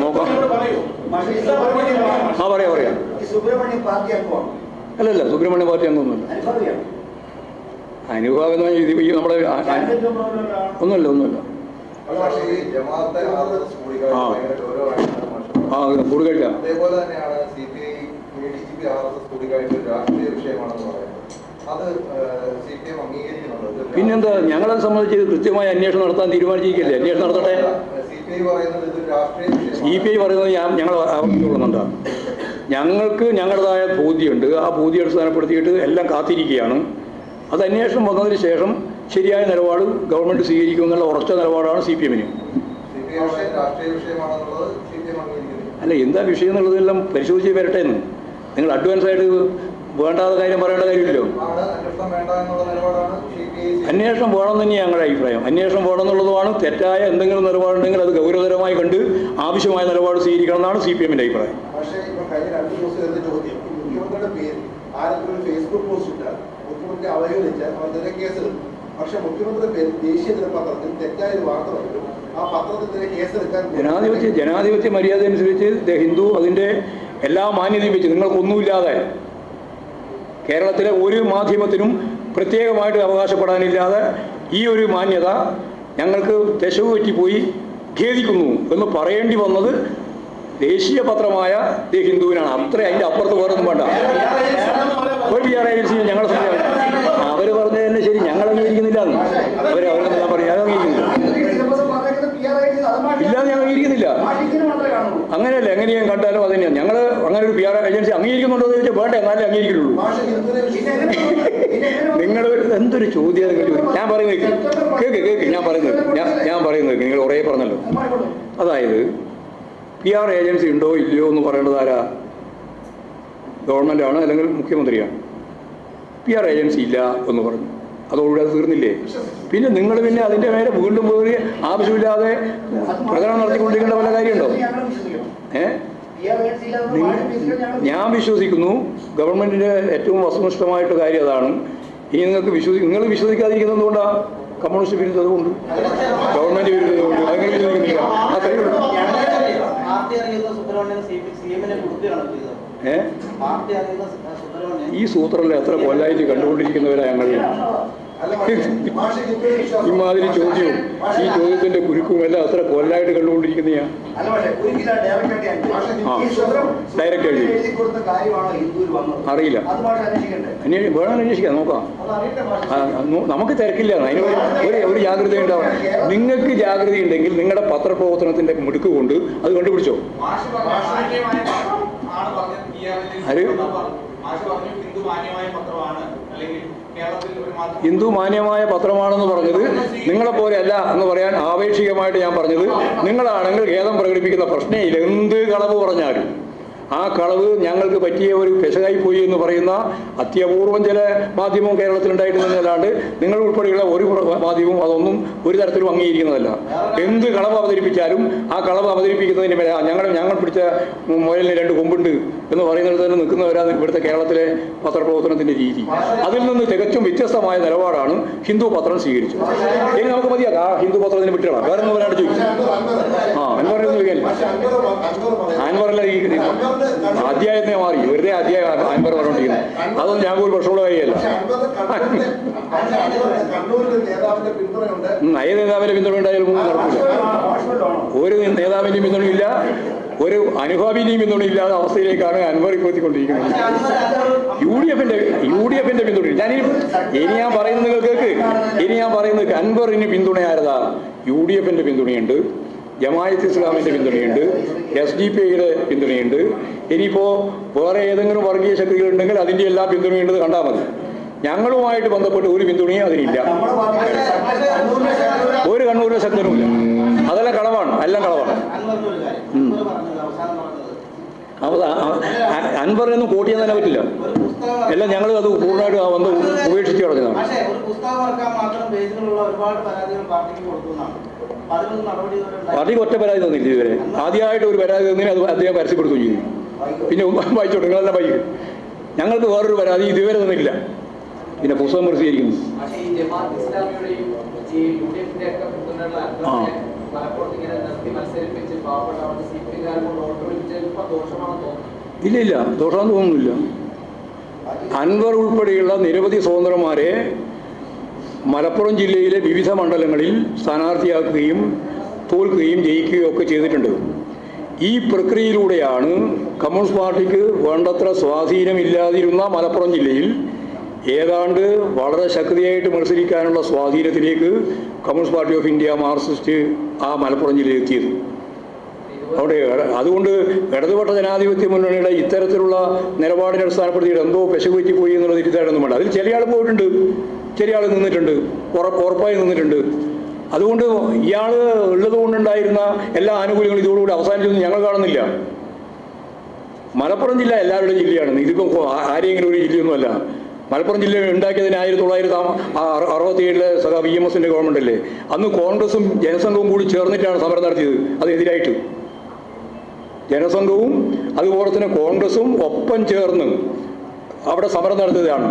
നോക്കാം. പറയാം. അല്ലല്ല, സുബ്രഹ്മണ്യ പാർട്ടി അംഗമൊന്നുമില്ല. അനുഭാവം നമ്മുടെ ഒന്നുമില്ല. കൂടിക്കാഴ്ച
അതേപോലെ തന്നെയാണ് CPI ADGP RSS കൂടിക്കാഴ്ച രാഷ്ട്രീയ വിഷയമാണെന്ന് പറയുന്നത്. അത് CPM അംഗീകരിക്കുന്നുണ്ട്.
പിന്നെന്താ, ഞങ്ങളെ സംബന്ധിച്ച് കൃത്യമായ അന്വേഷണം നടത്താൻ തീരുമാനിച്ചിരിക്കില്ലേ? അന്വേഷണം നടത്തട്ടെ.
CPI പറയുന്നത് ഇത് രാഷ്ട്രീയ വിഷയം.
CPI പറയുന്നത് ഞങ്ങൾ ആവർത്തിച്ചുകൊള്ളുന്നുണ്ടാ. ഞങ്ങൾക്ക് ഞങ്ങളുടേതായ ബോധ്യമുണ്ട്. ആ ബോധ്യം അടിസ്ഥാനപ്പെടുത്തിയിട്ട് എല്ലാം കാത്തിരിക്കുകയാണ്. അത് അന്വേഷണം വന്നതിന് ശേഷം ശരിയായ നിലപാട് ഗവൺമെൻറ് സ്വീകരിക്കുമെന്നുള്ള ഉറച്ച നിലപാടാണ് CPM-ന്. അല്ല, എന്താ വിഷയം എന്നുള്ളതെല്ലാം പരിശോധിച്ച് വരട്ടെ എന്ന്. നിങ്ങൾ അഡ്വാൻസ് ആയിട്ട് വേണ്ടാത്ത കാര്യം പറയേണ്ട കാര്യമില്ലല്ലോ. അന്വേഷണം വേണം തന്നെയാണ് ഞങ്ങളുടെ അഭിപ്രായം. അന്വേഷണം വേണമെന്നുള്ളതുമാണ്. തെറ്റായ എന്തെങ്കിലും നിലപാടുണ്ടെങ്കിൽ അത് ഗൗരവതരമായി കണ്ട് ആവശ്യമായ നിലപാട് സ്വീകരിക്കണം എന്നാണ് CPM-ന്റെ അഭിപ്രായം.
പക്ഷേ ഇപ്പൊ കഴിഞ്ഞ 2 ദിവസം ചോദ്യം, മുഖ്യമന്ത്രിയുടെ പേര് ആരെങ്കിലും ഫേസ്ബുക്ക് പോസ്റ്റ് ഇട്ടാൽ മുഖ്യമന്ത്രി അവഹേളിച്ചാൽ അവർക്കെതിരെ കേസെടുക്കും. പക്ഷെ മുഖ്യമന്ത്രിയുടെ പേര് ദേശീയ ദിനപത്രത്തിൽ തെറ്റായ ഒരു വാർത്ത പറഞ്ഞു, ആ പത്രത്തിനെതിരെ കേസെടുക്കാൻ
ജനാധിപത്യ മര്യാദ അനുസരിച്ച് ഹിന്ദു അതിൻ്റെ എല്ലാ മാന്യതയും വെച്ച് നിങ്ങൾക്കൊന്നുമില്ലാതെ കേരളത്തിലെ ഒരു മാധ്യമത്തിനും പ്രത്യേകമായിട്ട് അവകാശപ്പെടാനില്ലാതെ ഈ ഒരു മാന്യത ഞങ്ങൾക്ക് തെശവ് പറ്റിപ്പോയി, ഖേദിക്കുന്നു എന്ന് പറയേണ്ടി വന്നത് ദേശീയ പത്രമായ ദി ഹിന്ദുവിനാണ്. അത്ര അതിൻ്റെ അപ്പുറത്ത് വേറൊന്നും വേണ്ട. ഒരു PR ഏജൻസി ഞങ്ങളെ അവർ പറഞ്ഞത് തന്നെ ശരി, ഞങ്ങൾ അംഗീകരിക്കുന്നില്ല എന്ന്. അവരെന്താ പറയുക, അത് അംഗീകരിക്കുന്നില്ല. ഇല്ലാതെ ഞാൻ അംഗീകരിക്കുന്നില്ല. അങ്ങനെയല്ല, എങ്ങനെയും കണ്ടാലും അത് തന്നെയാണ്. ഞങ്ങൾ അങ്ങനെ ഒരു PR ഏജൻസി അംഗീകരിക്കുന്നുണ്ടോ എന്ന് ചോദിച്ചാൽ വേണ്ട, എന്നാലേ അംഗീകരിക്കുള്ളൂ. നിങ്ങൾ എന്തൊരു ചോദ്യം ഞാൻ പറയുന്നത് കേൾക്ക് ഞാൻ പറയുന്നത് നിങ്ങൾ കുറേ പറഞ്ഞല്ലോ. അതായത് PR ഏജൻസി ഉണ്ടോ ഇല്ലയോ എന്ന് പറയേണ്ടത് ആരാ? ഗവൺമെൻറ്റാണ്, അല്ലെങ്കിൽ മുഖ്യമന്ത്രിയാണ്. PR ഏജൻസി ഇല്ല എന്ന് പറഞ്ഞു, അതോടുകൂടി അത് തീർന്നില്ലേ? പിന്നെ നിങ്ങൾ പിന്നെ അതിൻ്റെ മേലെ വീണ്ടും പോയി ആവശ്യമില്ലാതെ പ്രകടനം നടത്തിക്കൊണ്ടിരിക്കേണ്ട വല്ല കാര്യമുണ്ടോ? ഞാൻ വിശ്വസിക്കുന്നു ഗവൺമെൻറ്റിൻ്റെ ഏറ്റവും വസ്തുനിഷ്ഠമായിട്ട് കാര്യം അതാണ്. ഇനി നിങ്ങൾ വിശ്വസിക്കാതിരിക്കുന്നത് കൊണ്ടാണ് കമ്മ്യൂണിസ്റ്റ് വിരുദ്ധത കൊണ്ട്, ഗവൺമെൻറ് വിരുദ്ധത കൊണ്ട് അങ്ങനെ വിശ്വസിക്കുന്നില്ല. അത്രയേ ഉള്ളൂ. ഈ സൂത്രല്ലേ എത്ര കൊല്ലായിട്ട് കണ്ടുകൊണ്ടിരിക്കുന്നവരാ ഞങ്ങൾ. ഇമാതിരി ചോദ്യവും ഈ ചോദ്യത്തിന്റെ കുരുക്കും എല്ലാം എത്ര കൊല്ലായിട്ട് കണ്ടുകൊണ്ടിരിക്കുന്നയാ. ഡയറക്റ്റ് എഴുതി അറിയില്ല, വേണം അന്വേഷിക്കാം, നോക്കാം. നമുക്ക് തിരക്കില്ല, അതിന് ഒരു ജാഗ്രത ഉണ്ടാവും. നിങ്ങൾക്ക് ജാഗ്രത ഉണ്ടെങ്കിൽ നിങ്ങളുടെ പത്രപ്രവർത്തനത്തിന്റെ മിടുക്ക് കൊണ്ട് അത് കണ്ടുപിടിച്ചോ. ഹിന്ദു മാന്യമായ പത്രമാണെന്ന് പറഞ്ഞത് നിങ്ങളെപ്പോലെ അല്ല എന്ന് പറയാൻ ആപേക്ഷികമായിട്ട് ഞാൻ പറഞ്ഞത്. നിങ്ങളാണെങ്കിൽ ഖേദം പ്രകടിപ്പിക്കുന്ന പ്രശ്നമില്ല. എന്ത് കളവ് പറഞ്ഞാലും ആ കളവ് ഞങ്ങൾക്ക് പറ്റിയ ഒരു പെശകായി പോയി എന്ന് പറയുന്ന അത്യപൂർവം ചില മാധ്യമവും കേരളത്തിലുണ്ടായിരുന്നതല്ലാണ്ട് നിങ്ങൾ ഉൾപ്പെടെയുള്ള ഒരു മാധ്യമവും അതൊന്നും ഒരു തരത്തിലും അംഗീകരിക്കുന്നതല്ല. എന്ത് കളവ് അവതരിപ്പിച്ചാലും ആ കളവ് അവതരിപ്പിക്കുന്നതിന് മേലെ ഞങ്ങൾ പിടിച്ച മുയലിന് 2 കൊമ്പുണ്ട് എന്ന് പറയുന്നിടത്ത് തന്നെ നിൽക്കുന്നവരാണ് ഇവിടുത്തെ കേരളത്തിലെ പത്രപ്രവർത്തനത്തിൻ്റെ രീതി. അതിൽ നിന്ന് തികച്ചും വ്യത്യസ്തമായ നിലപാടാണ് ഹിന്ദു പത്രം സ്വീകരിച്ചത്. ഇനി നമുക്ക് മതിയാക്കാം, ആ ഹിന്ദു പത്രത്തിന് വിട്ടുകളാം. വേറെ ഒന്നും വരാണ്ട് ചോദിക്കും. അൻവറിനൊന്നും ചോദിക്കാനില്ല. അൻവറല്ല ഈ അധ്യായത്തിനെ മാറി വെറുതെ അധ്യായം അൻവർ പറഞ്ഞുകൊണ്ടിരിക്കുന്നത്. അതൊന്നും ഞങ്ങൾക്ക് ഒരു പ്രശ്നമുള്ള കാര്യമല്ല. ഏത് നേതാവിന്റെ പിന്തുണ ഉണ്ടായാലും നടക്കില്ല. ഒരു നേതാവിന്റെ പിന്തുണയില്ല, ഒരു അനുഭാവിനെയും പിന്തുണയില്ലാത്ത അവസ്ഥയിലേക്കാണ് അൻവർ ഇപ്പോൾ എത്തിക്കൊണ്ടിരിക്കുന്നത്. യു ഡി എഫിന്റെ പിന്തുണ ഇനി ഞാൻ പറയുന്നത് നിങ്ങൾ കേൾക്ക്. ഇനി ഞാൻ പറയുന്നത് അൻവറിന് പിന്തുണയാരതാ? യു ഡി എഫിന്റെ പിന്തുണയുണ്ട്, ജമാഅത്ത് ഇസ്ലാമിന്റെ പിന്തുണയുണ്ട്, SDPIയുടെ പിന്തുണയുണ്ട്. ഇനിയിപ്പോൾ വേറെ ഏതെങ്കിലും വർഗീയ ശക്തികളുണ്ടെങ്കിൽ അതിൻ്റെ എല്ലാം പിന്തുണയുണ്ടെന്ന് കണ്ടാൽ മതി. ഞങ്ങളുമായിട്ട് ബന്ധപ്പെട്ട് ഒരു പിന്തുണയും അതിനില്ല. ഒരു കണ്ണൂരിലെ ശക്തനുമില്ല. അതെല്ലാം കളവാണ്, എല്ലാം കളവാണ്. അൻവറിനൊന്നും കോട്ട് ചെയ്യാൻ തന്നെ പറ്റില്ല. എല്ലാം ഞങ്ങൾ അത് പൂർണ്ണമായിട്ട് വന്ന് ഉപേക്ഷിച്ച് കളഞ്ഞതാണ്. പാർട്ടിക്ക് ഒറ്റ പരാതി തന്നില്ല ഇതുവരെ. ആദ്യമായിട്ട് ഒരു പരാതി തന്നതിന് അത് അദ്ദേഹം പരസ്യപ്പെടുത്തുകയും ചെയ്തു. പിന്നെ വായിച്ചോട്ടെ, നിങ്ങളെല്ലാം വായിക്കും. ഞങ്ങൾക്ക് വേറൊരു പരാതി ഇതുവരെ തന്നില്ല. പിന്നെ പുസ്തകം പ്രസിദ്ധീകരിക്കുന്നു. ഇല്ല, ദോഷമാണെന്ന് തോന്നുന്നില്ല. അൻവർ ഉൾപ്പെടെയുള്ള നിരവധി സ്വതന്ത്രന്മാരെ മലപ്പുറം ജില്ലയിലെ വിവിധ മണ്ഡലങ്ങളിൽ സ്ഥാനാർത്ഥിയാക്കുകയും തോൽക്കുകയും ജയിക്കുകയും ഒക്കെ ചെയ്തിട്ടുണ്ട്. ഈ പ്രക്രിയയിലൂടെയാണ് കമ്മ്യൂണിസ്റ്റ് പാർട്ടിക്ക് വേണ്ടത്ര സ്വാധീനമില്ലാതിരുന്ന മലപ്പുറം ജില്ലയിൽ ഏതാണ്ട് വളരെ ശക്തിയായിട്ട് മത്സരിക്കാനുള്ള സ്വാധീനത്തിലേക്ക് communist party of India Marxist ആ മലപ്പുറം ജില്ലയിൽ എത്തിയത്. അവിടെ അതുകൊണ്ട് ഇടതുപക്ഷ ജനാധിപത്യ മുന്നണിയുടെ ഇത്തരത്തിലുള്ള നിലപാടിനെ അടിസ്ഥാനപ്പെടുത്തിയിട്ട് എന്തോ പെശകുപറ്റി പോയി എന്നുള്ള തിരുത്താനൊന്നും വേണ്ട. അതിൽ ചില ആൾ പോയിട്ടുണ്ട്, ചില ആൾ നിന്നിട്ടുണ്ട്, ഉറപ്പായി നിന്നിട്ടുണ്ട്. അതുകൊണ്ട് ഇയാൾ ഉള്ളത് കൊണ്ടുണ്ടായിരുന്ന എല്ലാ ആനുകൂല്യങ്ങളും ഇതോടുകൂടി അവസാനിച്ചൊന്നും ഞങ്ങൾ കാണുന്നില്ല. മലപ്പുറം ജില്ല എല്ലാവരുടെയും ജില്ലയാണ്. ഇതിപ്പോൾ ആരെങ്കിലും ഒരു ജില്ലയൊന്നുമല്ല. മലപ്പുറം ജില്ല ഉണ്ടാക്കിയതിന് 1967 സഖാ VMSന്റെ ഗവൺമെന്റ് അല്ലേ. അന്ന് കോൺഗ്രസും ജനസംഘവും കൂടി ചേർന്നിട്ടാണ് സമരം നടത്തിയത്. അതിനെതിരായിട്ട് ജനസംഘവും അതുപോലെ തന്നെ കോൺഗ്രസും ഒപ്പം ചേർന്ന് അവിടെ സമരം നടത്തിയതാണ്.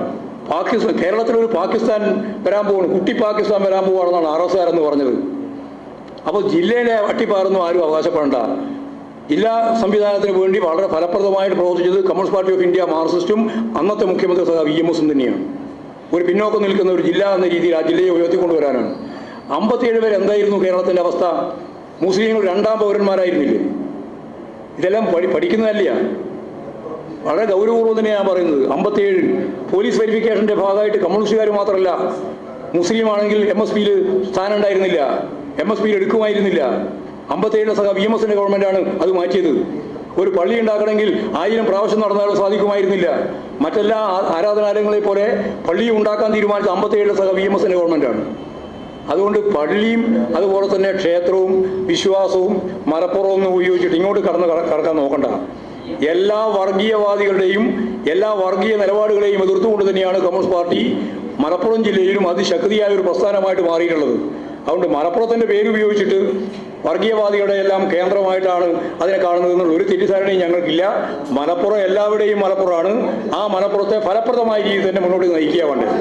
കേരളത്തിലൊരു പാകിസ്ഥാൻ വരാൻ പോവാണ്, കുട്ടി പാകിസ്ഥാൻ വരാൻ പോവുകയാണെന്നാണ് RSR എന്ന് പറഞ്ഞത്. അപ്പോൾ ജില്ലയിലെ അട്ടിപ്പാറൊന്നും ആരും അവകാശപ്പെടേണ്ട. ജില്ലാ സംവിധാനത്തിന് വേണ്ടി വളരെ ഫലപ്രദമായിട്ട് പ്രവർത്തിച്ചത് കമ്മ്യൂണിസ്റ്റ് പാർട്ടി ഓഫ് ഇന്ത്യ മാർക്സിസ്റ്റും അന്നത്തെ മുഖ്യമന്ത്രി സഖാ VMSും തന്നെയാണ്. ഒരു പിന്നോക്കം നിൽക്കുന്ന ഒരു ജില്ല എന്ന രീതിയിൽ ആ ജില്ലയെ ഉയർത്തിക്കൊണ്ടുവരാനാണ്. 57 പേര് എന്തായിരുന്നു കേരളത്തിൻ്റെ അവസ്ഥ? മുസ്ലിങ്ങൾ 2ാം പൗരന്മാരായിരുന്നില്ലേ? ഇതെല്ലാം പഠിക്കുന്നതല്ല, വളരെ ഗൗരവപൂർവ്വം തന്നെയാണ് പറയുന്നത്. 57 പോലീസ് വെരിഫിക്കേഷൻ്റെ ഭാഗമായിട്ട് കമ്മ്യൂണിസ്റ്റുകാർ മാത്രമല്ല, മുസ്ലിം ആണെങ്കിൽ MSPയിൽ സ്ഥാനം ഉണ്ടായിരുന്നില്ല, MSPയിൽ എടുക്കുമായിരുന്നില്ല. 57 സഖാ VMSന്റെ ഗവൺമെൻറ്റാണ് അത് മാറ്റിയത്. ഒരു പള്ളി ഉണ്ടാക്കണമെങ്കിൽ 1000 പ്രാവശ്യം നടന്നാലും സാധിക്കുമായിരുന്നില്ല. മറ്റെല്ലാ ആരാധനാലയങ്ങളെ പോലെ പള്ളി ഉണ്ടാക്കാൻ തീരുമാനിച്ച 57 സഖാ VMSന്റെ ഗവൺമെൻറ്റാണ്. അതുകൊണ്ട് പള്ളിയും അതുപോലെ തന്നെ ക്ഷേത്രവും വിശ്വാസവും മലപ്പുറവും ഒന്നും ഉപയോഗിച്ചിട്ട് ഇങ്ങോട്ട് കടക്കാൻ നോക്കണ്ട. എല്ലാ വർഗീയവാദികളുടെയും എല്ലാ വർഗീയ നിലപാടുകളെയും എതിർത്തുകൊണ്ട് തന്നെയാണ് കമ്മ്യൂണിസ്റ്റ് പാർട്ടി മലപ്പുറം ജില്ലയിലും അതിശക്തിയായ ഒരു പ്രസ്ഥാനമായിട്ട് മാറിയിട്ടുള്ളത്. അതുകൊണ്ട് മലപ്പുറത്തിൻ്റെ പേര് ഉപയോഗിച്ചിട്ട് വർഗീയവാദികളുടെ എല്ലാം കേന്ദ്രമായിട്ടാണ് അതിനെ കാണുന്നതെന്നുള്ള ഒരു തെറ്റിദ്ധാരണയും ഞങ്ങൾക്കില്ല. മലപ്പുറം എല്ലാവരുടെയും മലപ്പുറമാണ്. ആ മലപ്പുറത്തെ ഫലപ്രദമായ രീതിയിൽ തന്നെ മുന്നോട്ട് നയിക്കുക വേണ്ടത്.